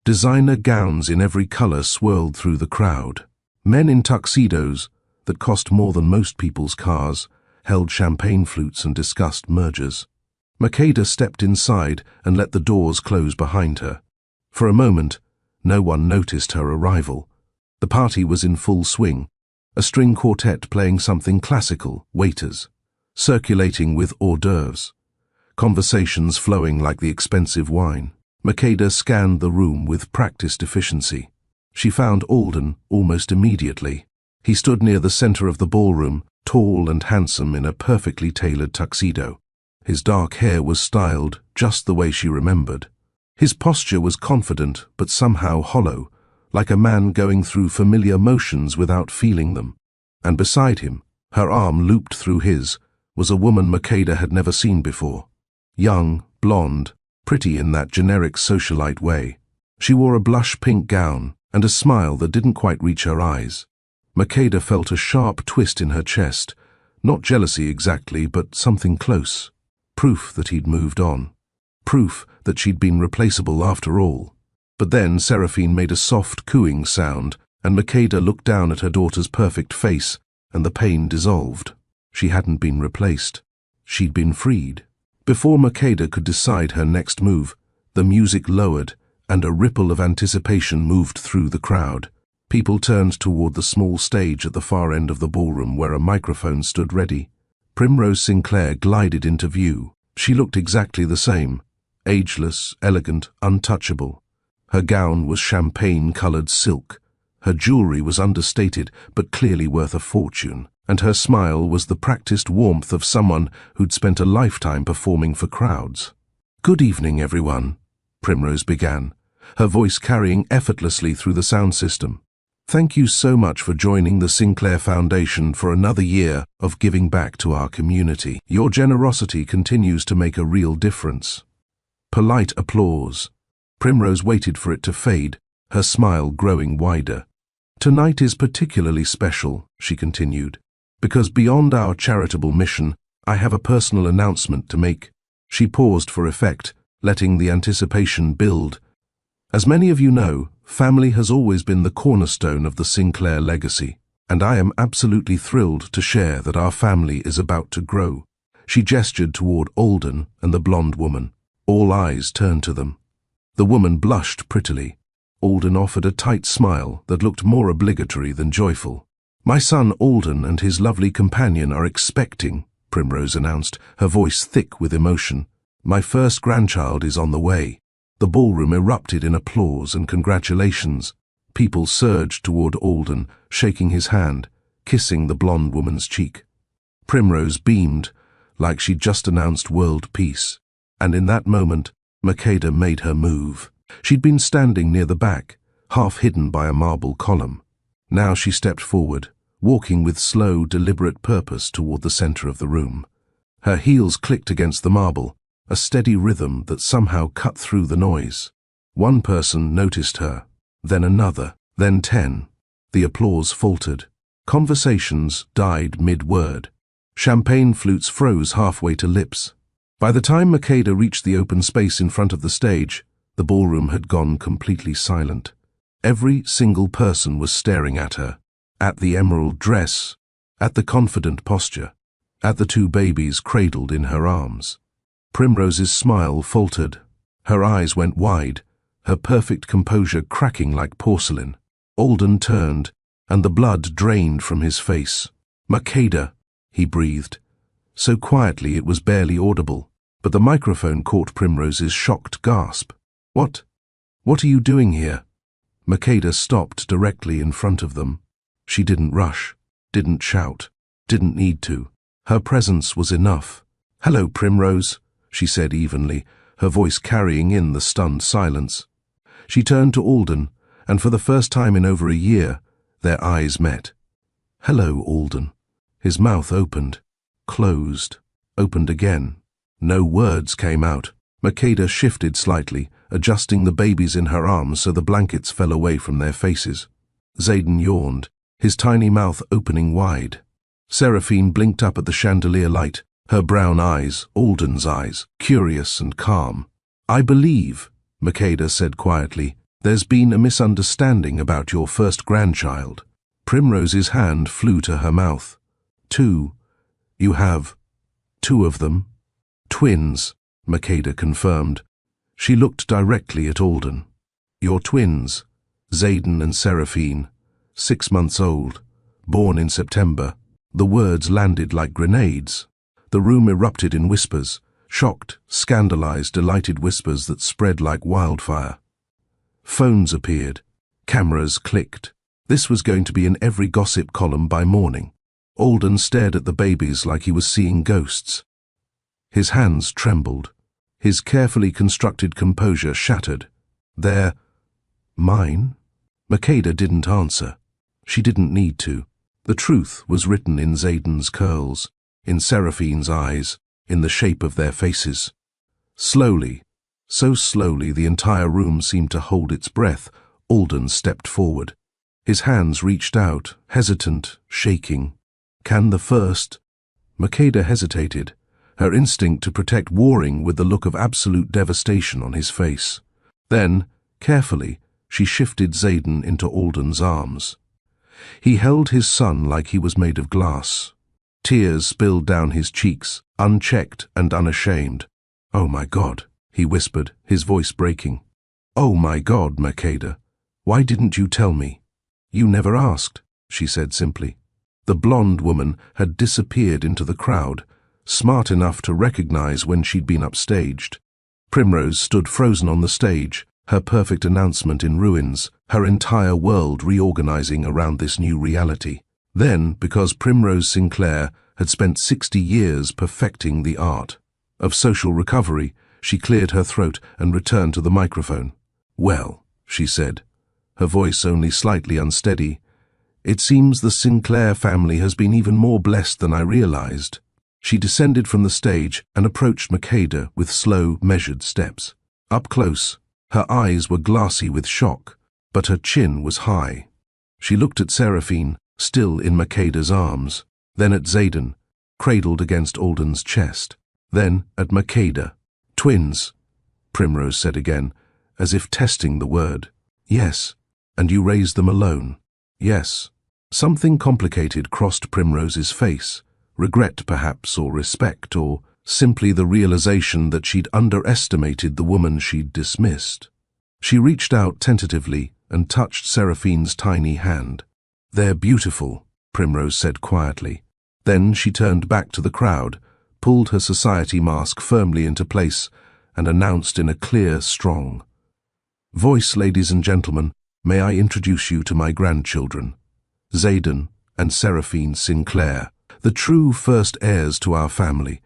Speaker 2: Designer gowns in every color swirled through the crowd. Men in tuxedos that cost more than most people's cars held champagne flutes and discussed mergers. Makeda stepped inside and let the doors close behind her. For a moment, no one noticed her arrival. The party was in full swing, a string quartet playing something classical, waiters, circulating with hors d'oeuvres, conversations flowing like the expensive wine. Makeda scanned the room with practiced efficiency. She found Alden almost immediately. He stood near the center of the ballroom, tall and handsome in a perfectly tailored tuxedo. His dark hair was styled just the way she remembered. His posture was confident but somehow hollow, like a man going through familiar motions without feeling them. And beside him, her arm looped through his, was a woman Makeda had never seen before. Young, blonde, pretty in that generic socialite way. She wore a blush-pink gown and a smile that didn't quite reach her eyes. Makeda felt a sharp twist in her chest, not jealousy exactly, but something close. Proof that he'd moved on. Proof that she'd been replaceable after all. But then Seraphine made a soft cooing sound, and Makeda looked down at her daughter's perfect face, and the pain dissolved. She hadn't been replaced. She'd been freed. Before Makeda could decide her next move, the music lowered, and a ripple of anticipation moved through the crowd. People turned toward the small stage at the far end of the ballroom where a microphone stood ready. Primrose Sinclair glided into view. She looked exactly the same, ageless, elegant, untouchable. Her gown was champagne-colored silk. Her jewelry was understated but clearly worth a fortune, and her smile was the practiced warmth of someone who'd spent a lifetime performing for crowds. "Good evening, everyone," Primrose began, her voice carrying effortlessly through the sound system. "Thank you so much for joining the Sinclair Foundation for another year of giving back to our community. Your generosity continues to make a real difference." Polite applause. Primrose waited for it to fade, her smile growing wider. "Tonight is particularly special," she continued, "because beyond our charitable mission, I have a personal announcement to make." She paused for effect, letting the anticipation build. "As many of you know, family has always been the cornerstone of the Sinclair legacy, and I am absolutely thrilled to share that our family is about to grow." She gestured toward Alden and the blonde woman. All eyes turned to them. The woman blushed prettily. Alden offered a tight smile that looked more obligatory than joyful. "My son Alden and his lovely companion are expecting," Primrose announced, her voice thick with emotion. "My first grandchild is on the way." The ballroom erupted in applause and congratulations. People surged toward Alden, shaking his hand, kissing the blonde woman's cheek. Primrose beamed, like she'd just announced world peace. And in that moment, Makeda made her move. She'd been standing near the back, half hidden by a marble column. Now she stepped forward, walking with slow, deliberate purpose toward the center of the room. Her heels clicked against the marble, a steady rhythm that somehow cut through the noise. One person noticed her, then another, then 10. The applause faltered. Conversations died mid-word. Champagne flutes froze halfway to lips. By the time Makeda reached the open space in front of the stage, the ballroom had gone completely silent. Every single person was staring at her, at the emerald dress, at the confident posture, at the two babies cradled in her arms. Primrose's smile faltered. Her eyes went wide, her perfect composure cracking like porcelain. Alden turned, and the blood drained from his face. "Makeda," he breathed, so quietly it was barely audible, but the microphone caught Primrose's shocked gasp. What are you doing here?" Makeda stopped directly in front of them. She didn't rush, didn't shout, didn't need to. Her presence was enough. "Hello, Primrose," she said evenly, her voice carrying in the stunned silence. She turned to Alden, and for the first time in over a year, their eyes met. "Hello, Alden." His mouth opened, closed, opened again. No words came out. Makeda shifted slightly, adjusting the babies in her arms so the blankets fell away from their faces. Zayden yawned, his tiny mouth opening wide. Seraphine blinked up at the chandelier light, her brown eyes, Alden's eyes, curious and calm. "I believe," Makeda said quietly, There's been a misunderstanding about your first grandchild. Primrose's hand flew to her mouth. Two. You have two of them? Twins, Makeda confirmed. She looked directly at Alden. Your twins, Zayden and Seraphine, 6 months old, born in September. The words landed like grenades. The room erupted in whispers, shocked, scandalized, delighted whispers that spread like wildfire. Phones appeared. Cameras clicked. This was going to be in every gossip column by morning. Alden stared at the babies like he was seeing ghosts. His hands trembled. His carefully constructed composure shattered. They're mine? Makeda didn't answer. She didn't need to. The truth was written in Zayden's curls, in Seraphine's eyes, in the shape of their faces. Slowly, so slowly the entire room seemed to hold its breath, Alden stepped forward. His hands reached out, hesitant, shaking. Can the first? Makeda hesitated, her instinct to protect warring with the look of absolute devastation on his face. Then, carefully, she shifted Zayden into Alden's arms. He held his son like he was made of glass. Tears spilled down his cheeks, unchecked and unashamed. "Oh my God," he whispered, his voice breaking. "Oh my God, Makeda, why didn't you tell me?" "You never asked," she said simply. The blonde woman had disappeared into the crowd, smart enough to recognize when she'd been upstaged. Primrose stood frozen on the stage, her perfect announcement in ruins, her entire world reorganizing around this new reality. Then, because Primrose Sinclair had spent 60 years perfecting the art of social recovery, she cleared her throat and returned to the microphone. "Well," she said, her voice only slightly unsteady, "it seems the Sinclair family has been even more blessed than I realized." She descended from the stage and approached Makeda with slow, measured steps. Up close, her eyes were glassy with shock, but her chin was high. She looked at Seraphine, still in Makeda's arms, then at Zayden, cradled against Alden's chest, then at Makeda. "Twins," Primrose said again, as if testing the word. "Yes, and you raised them alone." "Yes." Something complicated crossed Primrose's face, regret perhaps, or respect, or simply the realization that she'd underestimated the woman she'd dismissed. She reached out tentatively and touched Seraphine's tiny hand. "They're beautiful," Primrose said quietly. Then she turned back to the crowd, pulled her society mask firmly into place, and announced in a clear, strong voice, "Ladies and gentlemen, may I introduce you to my grandchildren, Zayden and Seraphine Sinclair, the true first heirs to our family."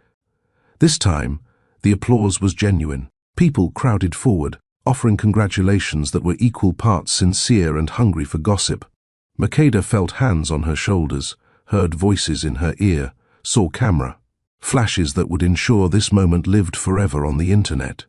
Speaker 2: This time, the applause was genuine. People crowded forward, offering congratulations that were equal parts sincere and hungry for gossip. Makeda felt hands on her shoulders, heard voices in her ear, saw camera, flashes that would ensure this moment lived forever on the internet.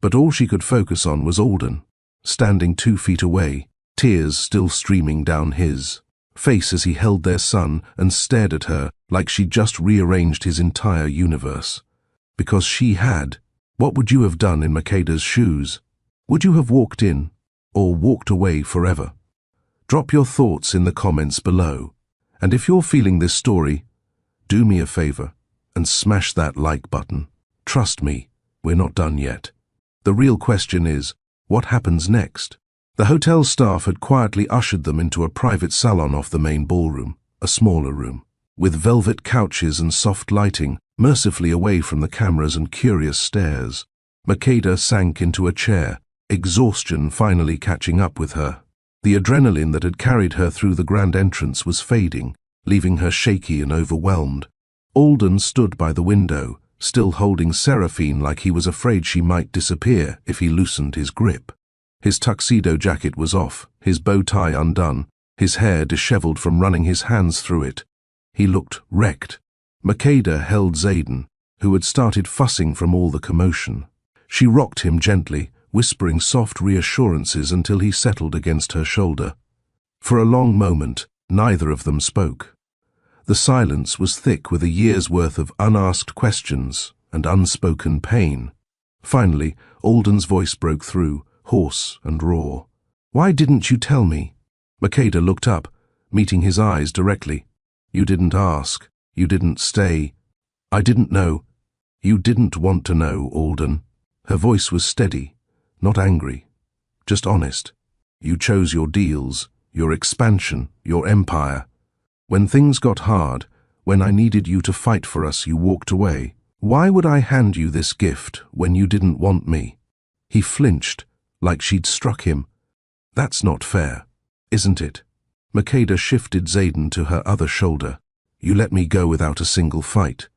Speaker 2: But all she could focus on was Alden, standing 2 feet away, tears still streaming down his face as he held their son and stared at her like she'd just rearranged his entire universe. Because she had. What would you have done in Makeda's shoes? Would you have walked in, or walked away forever? Drop your thoughts in the comments below. And if you're feeling this story, do me a favor and smash that like button. Trust me, we're not done yet. The real question is, what happens next? The hotel staff had quietly ushered them into a private salon off the main ballroom, a smaller room, with velvet couches and soft lighting, mercifully away from the cameras and curious stares. Makeda sank into a chair, exhaustion finally catching up with her. The adrenaline that had carried her through the grand entrance was fading, leaving her shaky and overwhelmed. Alden stood by the window, still holding Seraphine like he was afraid she might disappear if he loosened his grip. His tuxedo jacket was off, his bow tie undone, his hair disheveled from running his hands through it. He looked wrecked. Makeda held Zayden, who had started fussing from all the commotion. She rocked him gently, whispering soft reassurances until he settled against her shoulder. For a long moment, neither of them spoke. The silence was thick with a year's worth of unasked questions and unspoken pain. Finally, Alden's voice broke through, hoarse and raw. Why didn't you tell me? Makeda looked up, meeting his eyes directly. You didn't ask. You didn't stay. I didn't know. You didn't want to know, Alden. Her voice was steady, not angry, just honest. You chose your deals, your expansion, your empire. When things got hard, when I needed you to fight for us, you walked away. Why would I hand you this gift when you didn't want me? He flinched, like she'd struck him. That's not fair, isn't it? Makeda shifted Zayden to her other shoulder. You let me go without a single fight.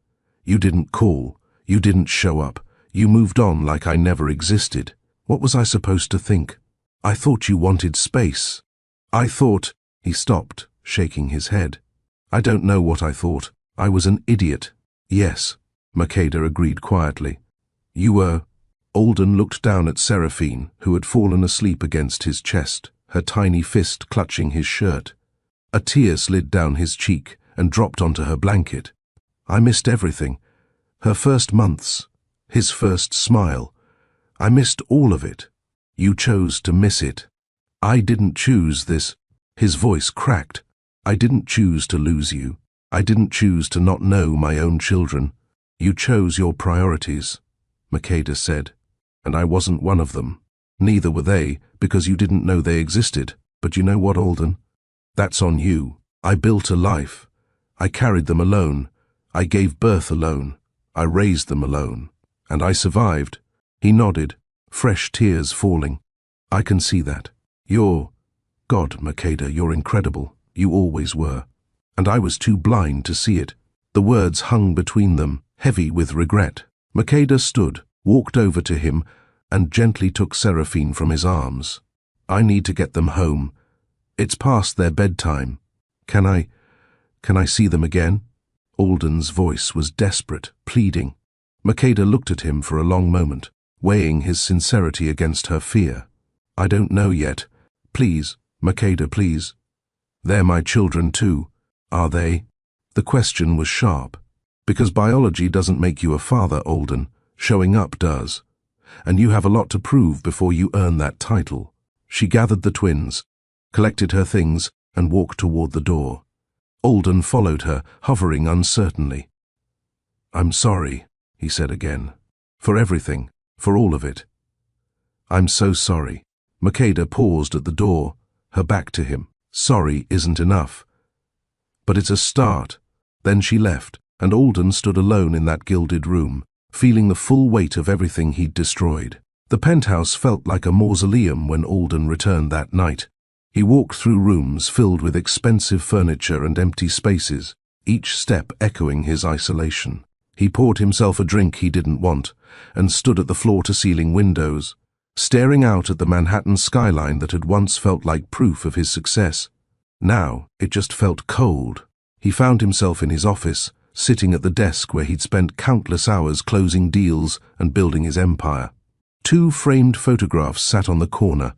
Speaker 2: You didn't call. You didn't show up. You moved on like I never existed. What was I supposed to think? I thought you wanted space. I thought... He stopped, shaking his head. I don't know what I thought. I was an idiot. Yes, Makeda agreed quietly. You were... Alden looked down at Seraphine, who had fallen asleep against his chest, her tiny fist clutching his shirt. A tear slid down his cheek and dropped onto her blanket. I missed everything. Her first months, his first smile. I missed all of it. You chose to miss it. I didn't choose this. His voice cracked. I didn't choose to lose you. I didn't choose to not know my own children. You chose your priorities, Makeda said, and I wasn't one of them. Neither were they, because you didn't know they existed. But you know what, Alden? That's on you. I built a life. I carried them alone. I gave birth alone. I raised them alone. And I survived. He nodded, fresh tears falling. I can see that. God, Makeda, you're incredible. You always were. And I was too blind to see it. The words hung between them, heavy with regret. Makeda stood, walked over to him, and gently took Seraphine from his arms. I need to get them home. It's past their bedtime. Can I see them again? Alden's voice was desperate, pleading. Makeda looked at him for a long moment, weighing his sincerity against her fear. I don't know yet. Please, Makeda, please. They're my children too, are they? The question was sharp. Because biology doesn't make you a father, Alden. Showing up does. And you have a lot to prove before you earn that title. She gathered the twins, collected her things, and walked toward the door. Alden followed her, hovering uncertainly. I'm sorry, he said again. For everything, for all of it. I'm so sorry. Makeda paused at the door, her back to him. Sorry isn't enough. But it's a start. Then she left, and Alden stood alone in that gilded room, feeling the full weight of everything he'd destroyed. The penthouse felt like a mausoleum when Alden returned that night. He walked through rooms filled with expensive furniture and empty spaces, each step echoing his isolation. He poured himself a drink he didn't want, and stood at the floor-to-ceiling windows, staring out at the Manhattan skyline that had once felt like proof of his success. Now, it just felt cold. He found himself in his office, sitting at the desk where he'd spent countless hours closing deals and building his empire. 2 framed photographs sat on the corner,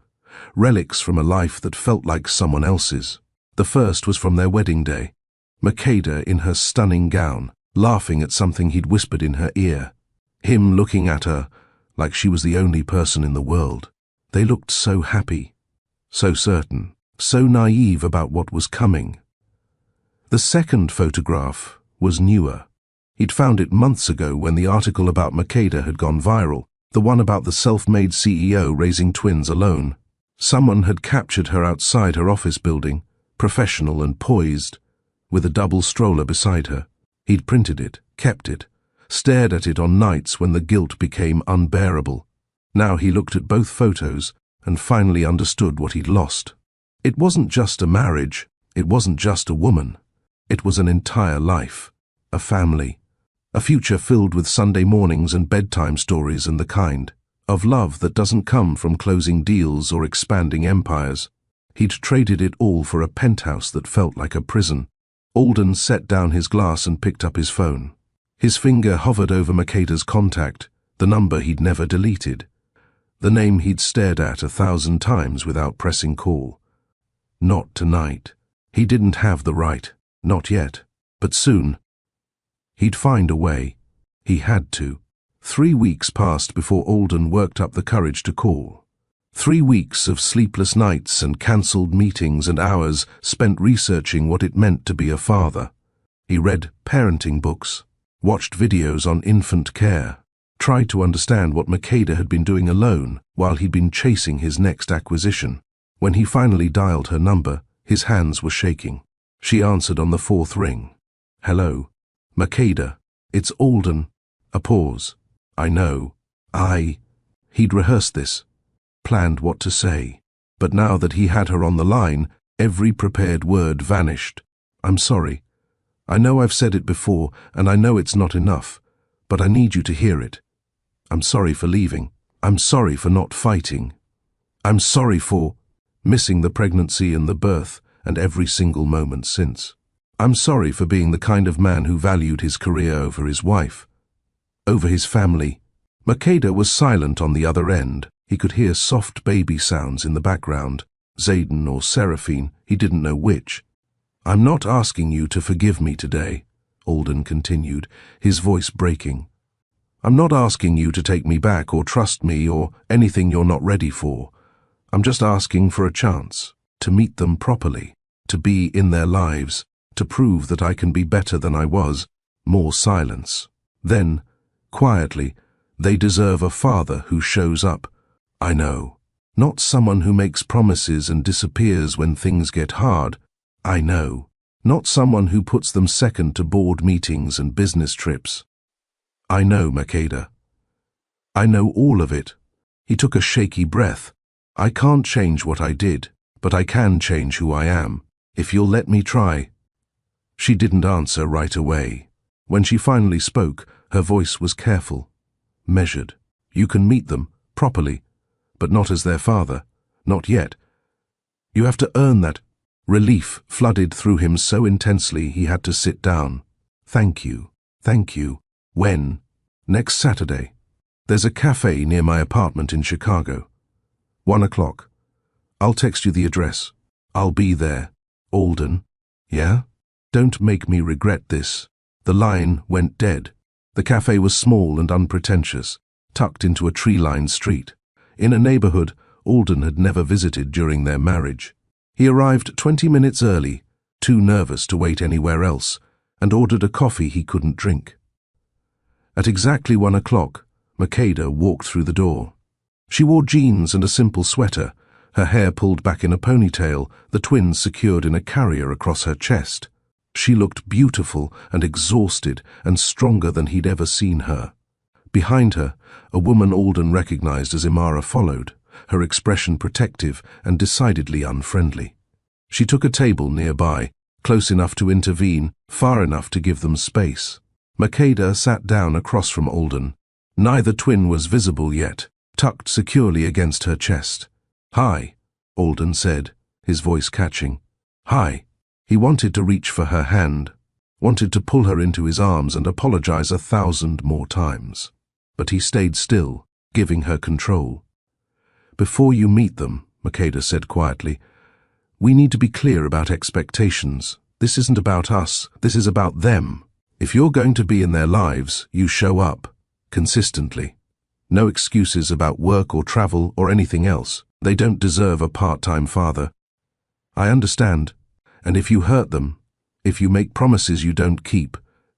Speaker 2: relics from a life that felt like someone else's. The first was from their wedding day. Makeda in her stunning gown, laughing at something he'd whispered in her ear. Him looking at her like she was the only person in the world. They looked so happy, so certain, so naive about what was coming. The second photograph was newer. He'd found it months ago when the article about Makeda had gone viral, the one about the self-made CEO raising twins alone. Someone had captured her outside her office building, professional and poised, with a double stroller beside her. He'd printed it, kept it, stared at it on nights when the guilt became unbearable. Now he looked at both photos and finally understood what he'd lost. It wasn't just a marriage, it wasn't just a woman. It was an entire life, a family, a future filled with Sunday mornings and bedtime stories and the kind of love that doesn't come from closing deals or expanding empires. He'd traded it all for a penthouse that felt like a prison. Alden set down his glass and picked up his phone. His finger hovered over Makeda's contact, the number he'd never deleted, the name he'd stared at 1,000 times without pressing call. Not tonight. He didn't have the right. Not yet. But soon. He'd find a way. He had to. 3 weeks passed before Alden worked up the courage to call. 3 weeks of sleepless nights and cancelled meetings and hours spent researching what it meant to be a father. He read parenting books, watched videos on infant care, tried to understand what Makeda had been doing alone while he'd been chasing his next acquisition. When he finally dialed her number, his hands were shaking. She answered on the 4th ring. "Hello. Makeda. It's Alden." A pause. "I know. He'd rehearsed this, planned what to say. But now that he had her on the line, every prepared word vanished. "I'm sorry. I know I've said it before, and I know it's not enough, but I need you to hear it. I'm sorry for leaving. I'm sorry for not fighting. I'm sorry for missing the pregnancy and the birth and every single moment since. I'm sorry for being the kind of man who valued his career over his wife, over his family." Makeda was silent on the other end. He could hear soft baby sounds in the background, Zayden or Seraphine, he didn't know which. "I'm not asking you to forgive me today," Alden continued, his voice breaking. "I'm not asking you to take me back or trust me or anything you're not ready for. I'm just asking for a chance to meet them properly, to be in their lives, to prove that I can be better than I was." More silence. Then, quietly, "They deserve a father who shows up. I know. Not someone who makes promises and disappears when things get hard. I know. Not someone who puts them second to board meetings and business trips. I know, Makeda. I know all of it." He took a shaky breath. "I can't change what I did, but I can change who I am, if you'll let me try." She didn't answer right away. When she finally spoke, her voice was careful, measured. "You can meet them, properly, but not as their father. Not yet. You have to earn that." Relief flooded through him so intensely he had to sit down. "Thank you. Thank you. When?" "Next Saturday. There's a cafe near my apartment in Chicago. 1 o'clock. I'll text you the address. I'll be there." "Alden." "Yeah? Don't make me regret this." The line went dead. The cafe was small and unpretentious, tucked into a tree-lined street, in a neighborhood Alden had never visited during their marriage. He arrived 20 minutes early, too nervous to wait anywhere else, and ordered a coffee he couldn't drink. At exactly 1 o'clock, Makeda walked through the door. She wore jeans and a simple sweater, her hair pulled back in a ponytail, the twins secured in a carrier across her chest. She looked beautiful and exhausted and stronger than he'd ever seen her. Behind her, a woman Alden recognized as Imara followed, her expression protective and decidedly unfriendly. She took a table nearby, close enough to intervene, far enough to give them space. Makeda sat down across from Alden. Neither twin was visible yet, tucked securely against her chest. "Hi," Alden said, his voice catching. "Hi." He wanted to reach for her hand, wanted to pull her into his arms and apologize 1,000 more times. But he stayed still, giving her control. "Before you meet them," Makeda said quietly, "we need to be clear about expectations. This isn't about us, this is about them. If you're going to be in their lives, you show up, consistently. No excuses about work or travel or anything else. They don't deserve a part-time father. I understand. And if you hurt them, if you make promises you don't keep,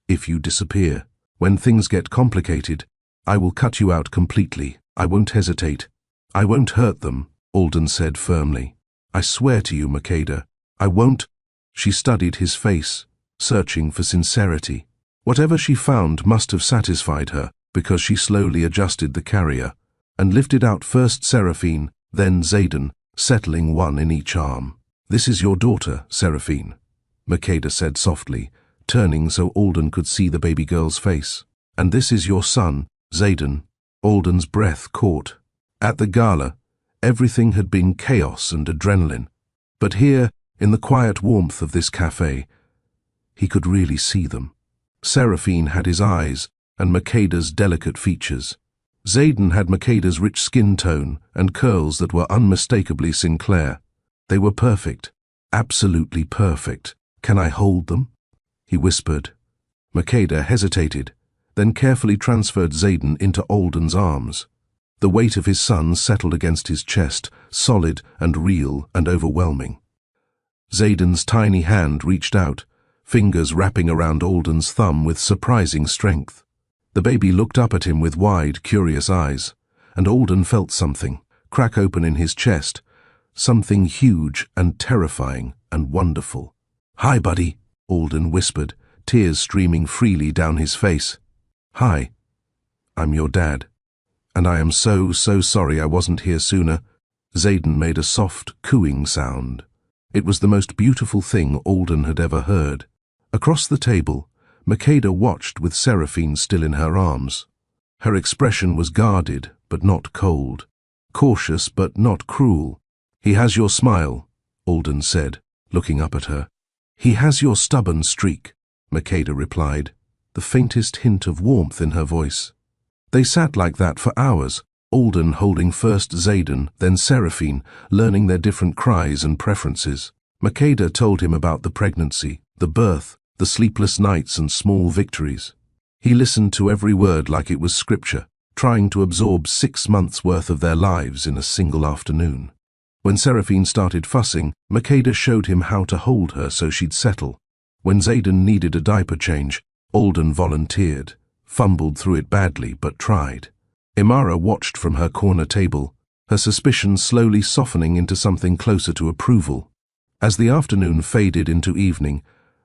Speaker 2: if you disappear, when things get complicated, I will cut you out completely. I won't hesitate. I won't hurt them," Alden said firmly. "I swear to you, Makeda, I won't." She studied his face, searching for sincerity. Whatever she found must have satisfied her, because she slowly adjusted the carrier and lifted out first Seraphine, then Zayden, settling one in each arm. "This is your daughter, Seraphine," Makeda said softly, turning so Alden could see the baby girl's face. "And this is your son, Zayden." Alden's breath caught. At the gala, everything had been chaos and adrenaline. But here, in the quiet warmth of this cafe, he could really see them. Seraphine had his eyes and Makeda's delicate features. Zayden had Makeda's rich skin tone and curls that were unmistakably Sinclair. They were perfect, absolutely perfect. "Can I hold them?" he whispered. Makeda hesitated, then carefully transferred Zayden into Alden's arms. The weight of his son settled against his chest, solid and real and overwhelming. Zayden's tiny hand reached out, fingers wrapping around Alden's thumb with surprising strength. The baby looked up at him with wide, curious eyes, and Alden felt something crack open in his chest, something huge and terrifying and wonderful. "Hi, buddy," Alden whispered, tears streaming freely down his face. "Hi, I'm your dad. And I am so sorry I wasn't here sooner." Zayden made a soft, cooing sound. It was the most beautiful thing Alden had ever heard. Across the table, Makeda watched with Seraphine still in her arms. Her expression was guarded, but not cold. Cautious, but not cruel. "He has your smile," Alden said, looking up at her. "He has your stubborn streak," Makeda replied, the faintest hint of warmth in her voice. They sat like that for hours, Alden holding first Zayden, then Seraphine, learning their different cries and preferences. Makeda told him about the pregnancy, the birth, the sleepless nights and small victories. He listened to every word like it was scripture, trying to absorb 6 months' worth of their lives in a single afternoon. When Seraphine started fussing, Makeda showed him how to hold her so she'd settle. When Zayden needed a diaper change, Alden volunteered, fumbled through it badly but tried. Imara watched from her corner table, her suspicions slowly softening into something closer to approval. As the afternoon faded into evening,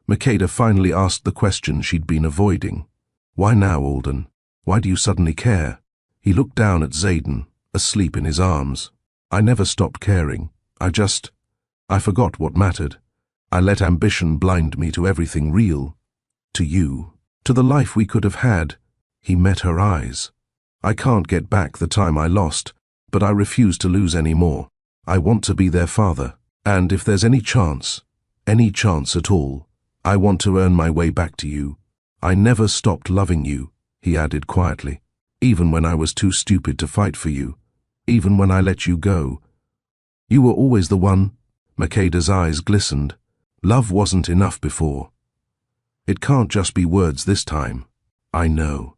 Speaker 2: Makeda finally asked the question she'd been avoiding. "Why now, Alden? Why do you suddenly care?" He looked down at Zayden, asleep in his arms. "I never stopped caring. I forgot what mattered. I let ambition blind me to everything real. To you. To the life we could have had." He met her eyes. "I can't get back the time I lost, but I refuse to lose any more. I want to be their father, and if there's any chance at all, I want to earn my way back to you. I never stopped loving you," he added quietly, "even when I was too stupid to fight for you, even when I let you go. You were always the one." Makeda's eyes glistened. "Love wasn't enough before. It can't just be words this time. I know.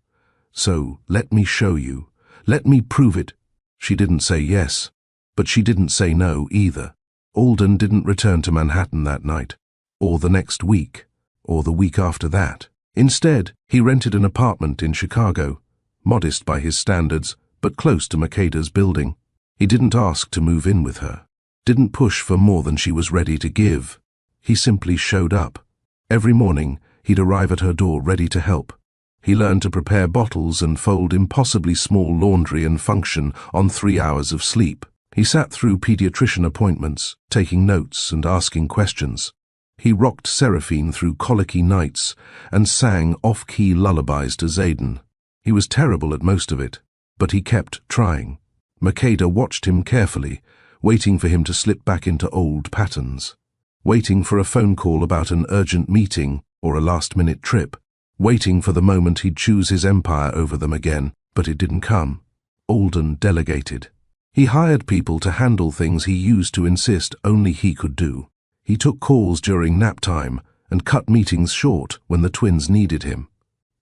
Speaker 2: So let me show you. Let me prove it." She didn't say yes, but she didn't say no either. Alden didn't return to Manhattan that night, or the next week, or the week after that. Instead, he rented an apartment in Chicago, modest by his standards, but close to Makeda's building. He didn't ask to move in with her, didn't push for more than she was ready to give. He simply showed up. Every morning, he'd arrive at her door ready to help. He learned to prepare bottles and fold impossibly small laundry and function on 3 hours of sleep. He sat through pediatrician appointments, taking notes and asking questions. He rocked Seraphine through colicky nights and sang off-key lullabies to Zayden. He was terrible at most of it, but he kept trying. Makeda watched him carefully, waiting for him to slip back into old patterns. Waiting for a phone call about an urgent meeting or a last-minute trip. Waiting for the moment he'd choose his empire over them again, but it didn't come. Alden delegated. He hired people to handle things he used to insist only he could do. He took calls during nap time and cut meetings short when the twins needed him.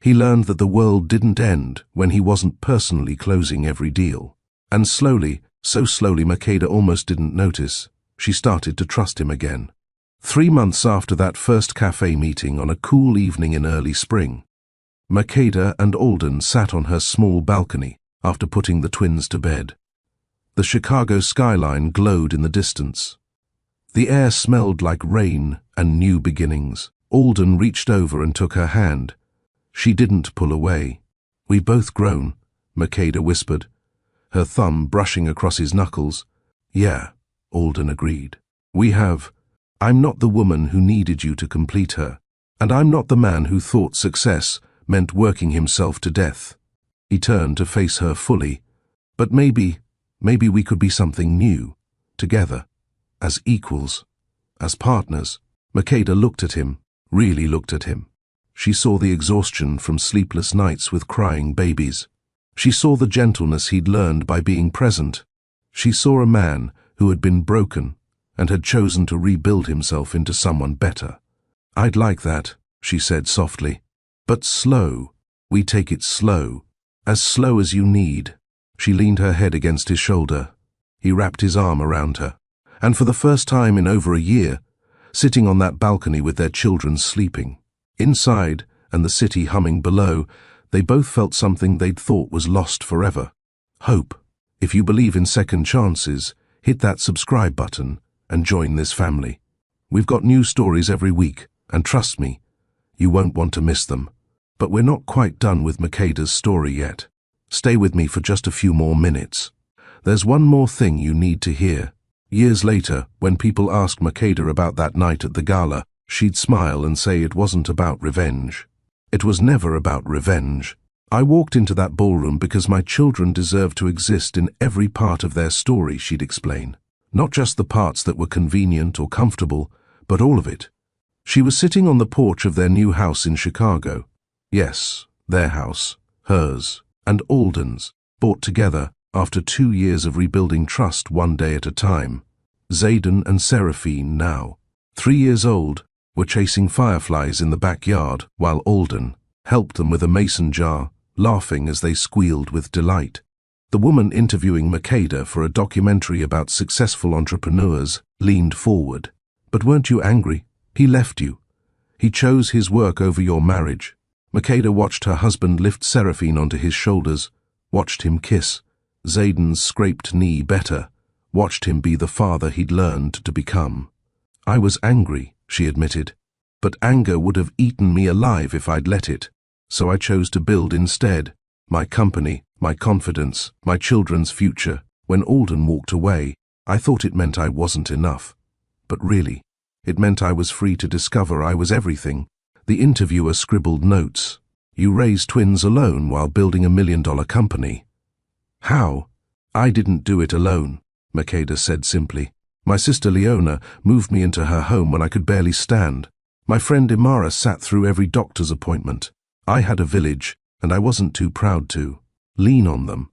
Speaker 2: He learned that the world didn't end when he wasn't personally closing every deal. And slowly, so slowly Makeda almost didn't notice, she started to trust him again. 3 months after that first cafe meeting on a cool evening in early spring, Makeda and Alden sat on her small balcony after putting the twins to bed. The Chicago skyline glowed in the distance. The air smelled like rain and new beginnings. Alden reached over and took her hand. She didn't pull away. "We've both grown," Makeda whispered, her thumb brushing across his knuckles. "Yeah," Alden agreed. "We have. I'm not the woman who needed you to complete her, and I'm not the man who thought success meant working himself to death." He turned to face her fully. "But maybe we could be something new, together, as equals, as partners." Makeda looked at him, really looked at him. She saw the exhaustion from sleepless nights with crying babies. She saw the gentleness he'd learned by being present. She saw a man who had been broken and had chosen to rebuild himself into someone better. "I'd like that," she said softly. "But slow. We take it slow. As slow as you need." She leaned her head against his shoulder. He wrapped his arm around her. And for the first time in over a year, sitting on that balcony with their children sleeping, inside and the city humming below, they both felt something they'd thought was lost forever. Hope. If you believe in second chances, hit that subscribe button and join this family. We've got new stories every week, and trust me, you won't want to miss them. But we're not quite done with Makeda's story yet. Stay with me for just a few more minutes. There's one more thing you need to hear. Years later, when people asked Makeda about that night at the gala, she'd smile and say it wasn't about revenge. It was never about revenge. I walked into that ballroom because my children deserve to exist in every part of their story, she'd explain. Not just the parts that were convenient or comfortable, but all of it. She was sitting on the porch of their new house in Chicago. Yes, their house, hers, and Alden's, bought together after 2 years of rebuilding trust one day at a time. Zayden and Seraphine, now 3 years old, were chasing fireflies in the backyard while Alden helped them with a mason jar, laughing as they squealed with delight. The woman interviewing Makeda for a documentary about successful entrepreneurs leaned forward. But weren't you angry? He left you. He chose his work over your marriage. Makeda watched her husband lift Seraphine onto his shoulders, watched him kiss Zayden's scraped knee better, watched him be the father he'd learned to become. I was angry, she admitted, but anger would have eaten me alive if I'd let it. So I chose to build instead. My company, my confidence, my children's future. When Alden walked away, I thought it meant I wasn't enough. But really, it meant I was free to discover I was everything. The interviewer scribbled notes. You raised twins alone while building $1 million company. How? I didn't do it alone, Makeda said simply. My sister Leona moved me into her home when I could barely stand. My friend Imara sat through every doctor's appointment. I had a village, and I wasn't too proud to lean on them.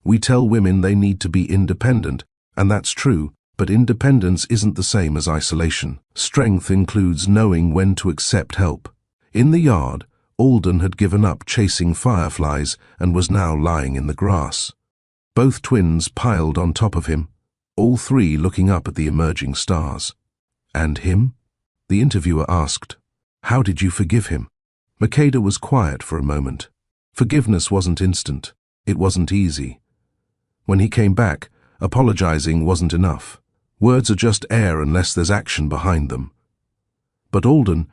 Speaker 2: We tell women they need to be independent, and that's true, but independence isn't the same as isolation. Strength includes knowing when to accept help. In the yard, Alden had given up chasing fireflies and was now lying in the grass. Both twins piled on top of him, all three looking up at the emerging stars. And him? The interviewer asked. How did you forgive him? Makeda was quiet for a moment. Forgiveness wasn't instant. It wasn't easy. When he came back, apologizing wasn't enough. Words are just air unless there's action behind them. But Alden,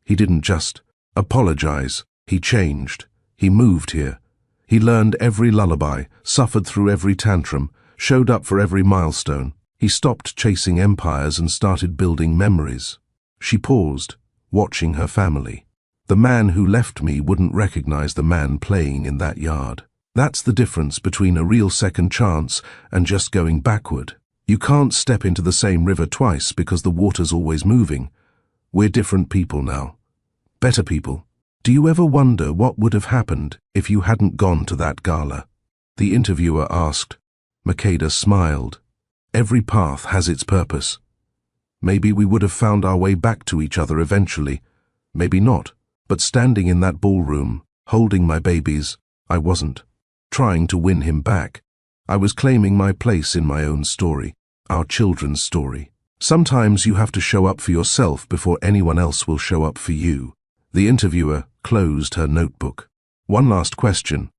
Speaker 2: he didn't just apologize. He changed. He moved here. He learned every lullaby, suffered through every tantrum, showed up for every milestone. He stopped chasing empires and started building memories. She paused, watching her family. The man who left me wouldn't recognize the man playing in that yard. That's the difference between a real second chance and just going backward. You can't step into the same river twice because the water's always moving. We're different people now. Better people. Do you ever wonder what would have happened if you hadn't gone to that gala? The interviewer asked. Makeda smiled. Every path has its purpose. Maybe we would have found our way back to each other eventually. Maybe not. But standing in that ballroom, holding my babies, I wasn't trying to win him back. I was claiming my place in my own story, our children's story. Sometimes you have to show up for yourself before anyone else will show up for you. The interviewer closed her notebook. One last question.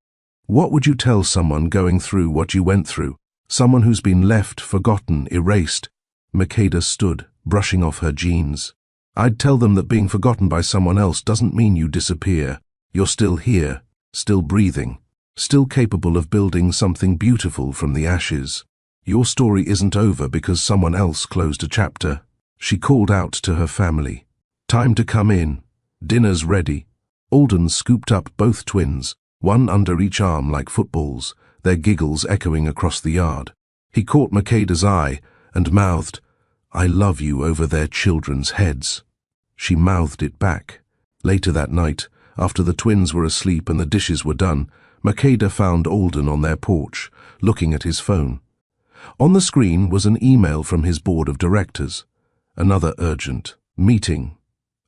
Speaker 2: What would you tell someone going through what you went through? Someone who's been left, forgotten, erased? Makeda stood, brushing off her jeans. I'd tell them that being forgotten by someone else doesn't mean you disappear. You're still here, still breathing, still capable of building something beautiful from the ashes. Your story isn't over because someone else closed a chapter. She called out to her family. Time to come in. Dinner's ready. Alden scooped up both twins, one under each arm like footballs, their giggles echoing across the yard. He caught Makeda's eye and mouthed, I love you over their children's heads. She mouthed it back. Later that night, after the twins were asleep and the dishes were done, Makeda found Alden on their porch, looking at his phone. On the screen was an email from his board of directors. Another urgent meeting.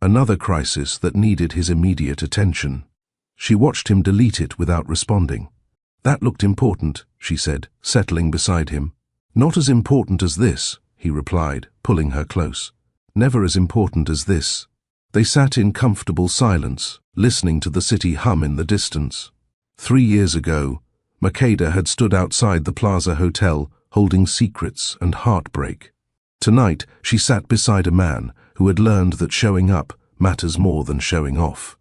Speaker 2: Another crisis that needed his immediate attention. She watched him delete it without responding. That looked important, she said, settling beside him. Not as important as this, he replied, pulling her close. Never as important as this. They sat in comfortable silence, listening to the city hum in the distance. 3 years ago, Makeda had stood outside the Plaza Hotel, holding secrets and heartbreak. Tonight, she sat beside a man who had learned that showing up matters more than showing off.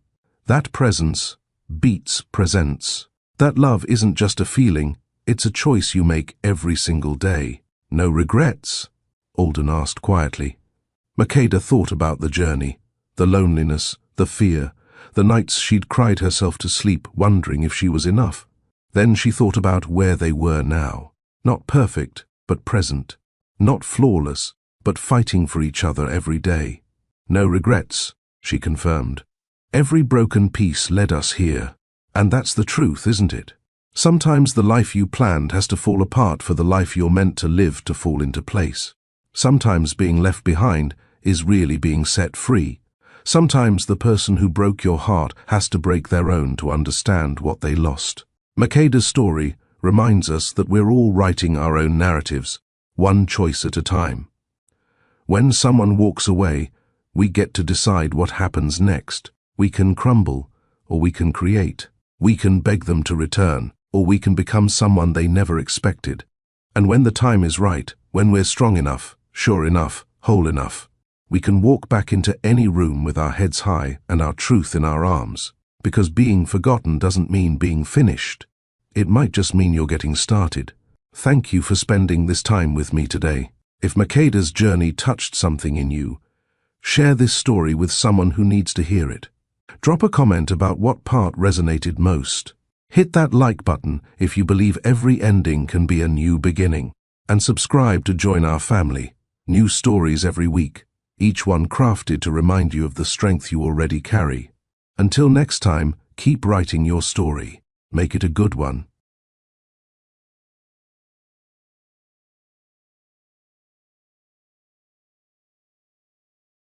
Speaker 2: That presence beats presents. That love isn't just a feeling, it's a choice you make every single day. No regrets? Alden asked quietly. Makeda thought about the journey, the loneliness, the fear, the nights she'd cried herself to sleep wondering if she was enough. Then she thought about where they were now. Not perfect, but present. Not flawless, but fighting for each other every day. No regrets, she confirmed. Every broken piece led us here. And that's the truth, isn't it? Sometimes the life you planned has to fall apart for the life you're meant to live to fall into place. Sometimes being left behind is really being set free. Sometimes the person who broke your heart has to break their own to understand what they lost. Makeda's story reminds us that we're all writing our own narratives, one choice at a time. When someone walks away, we get to decide what happens next. We can crumble, or we can create. We can beg them to return, or we can become someone they never expected. And when the time is right, when we're strong enough, sure enough, whole enough, we can walk back into any room with our heads high and our truth in our arms. Because being forgotten doesn't mean being finished. It might just mean you're getting started. Thank you for spending this time with me today. If Makeda's journey touched something in you, share this story with someone who needs to hear it. Drop a comment about what part resonated most. Hit that like button if you believe every ending can be a new beginning. And subscribe to join our family. New stories every week, each one crafted to remind you of the strength you already carry. Until next time, keep writing your story. Make it a good one.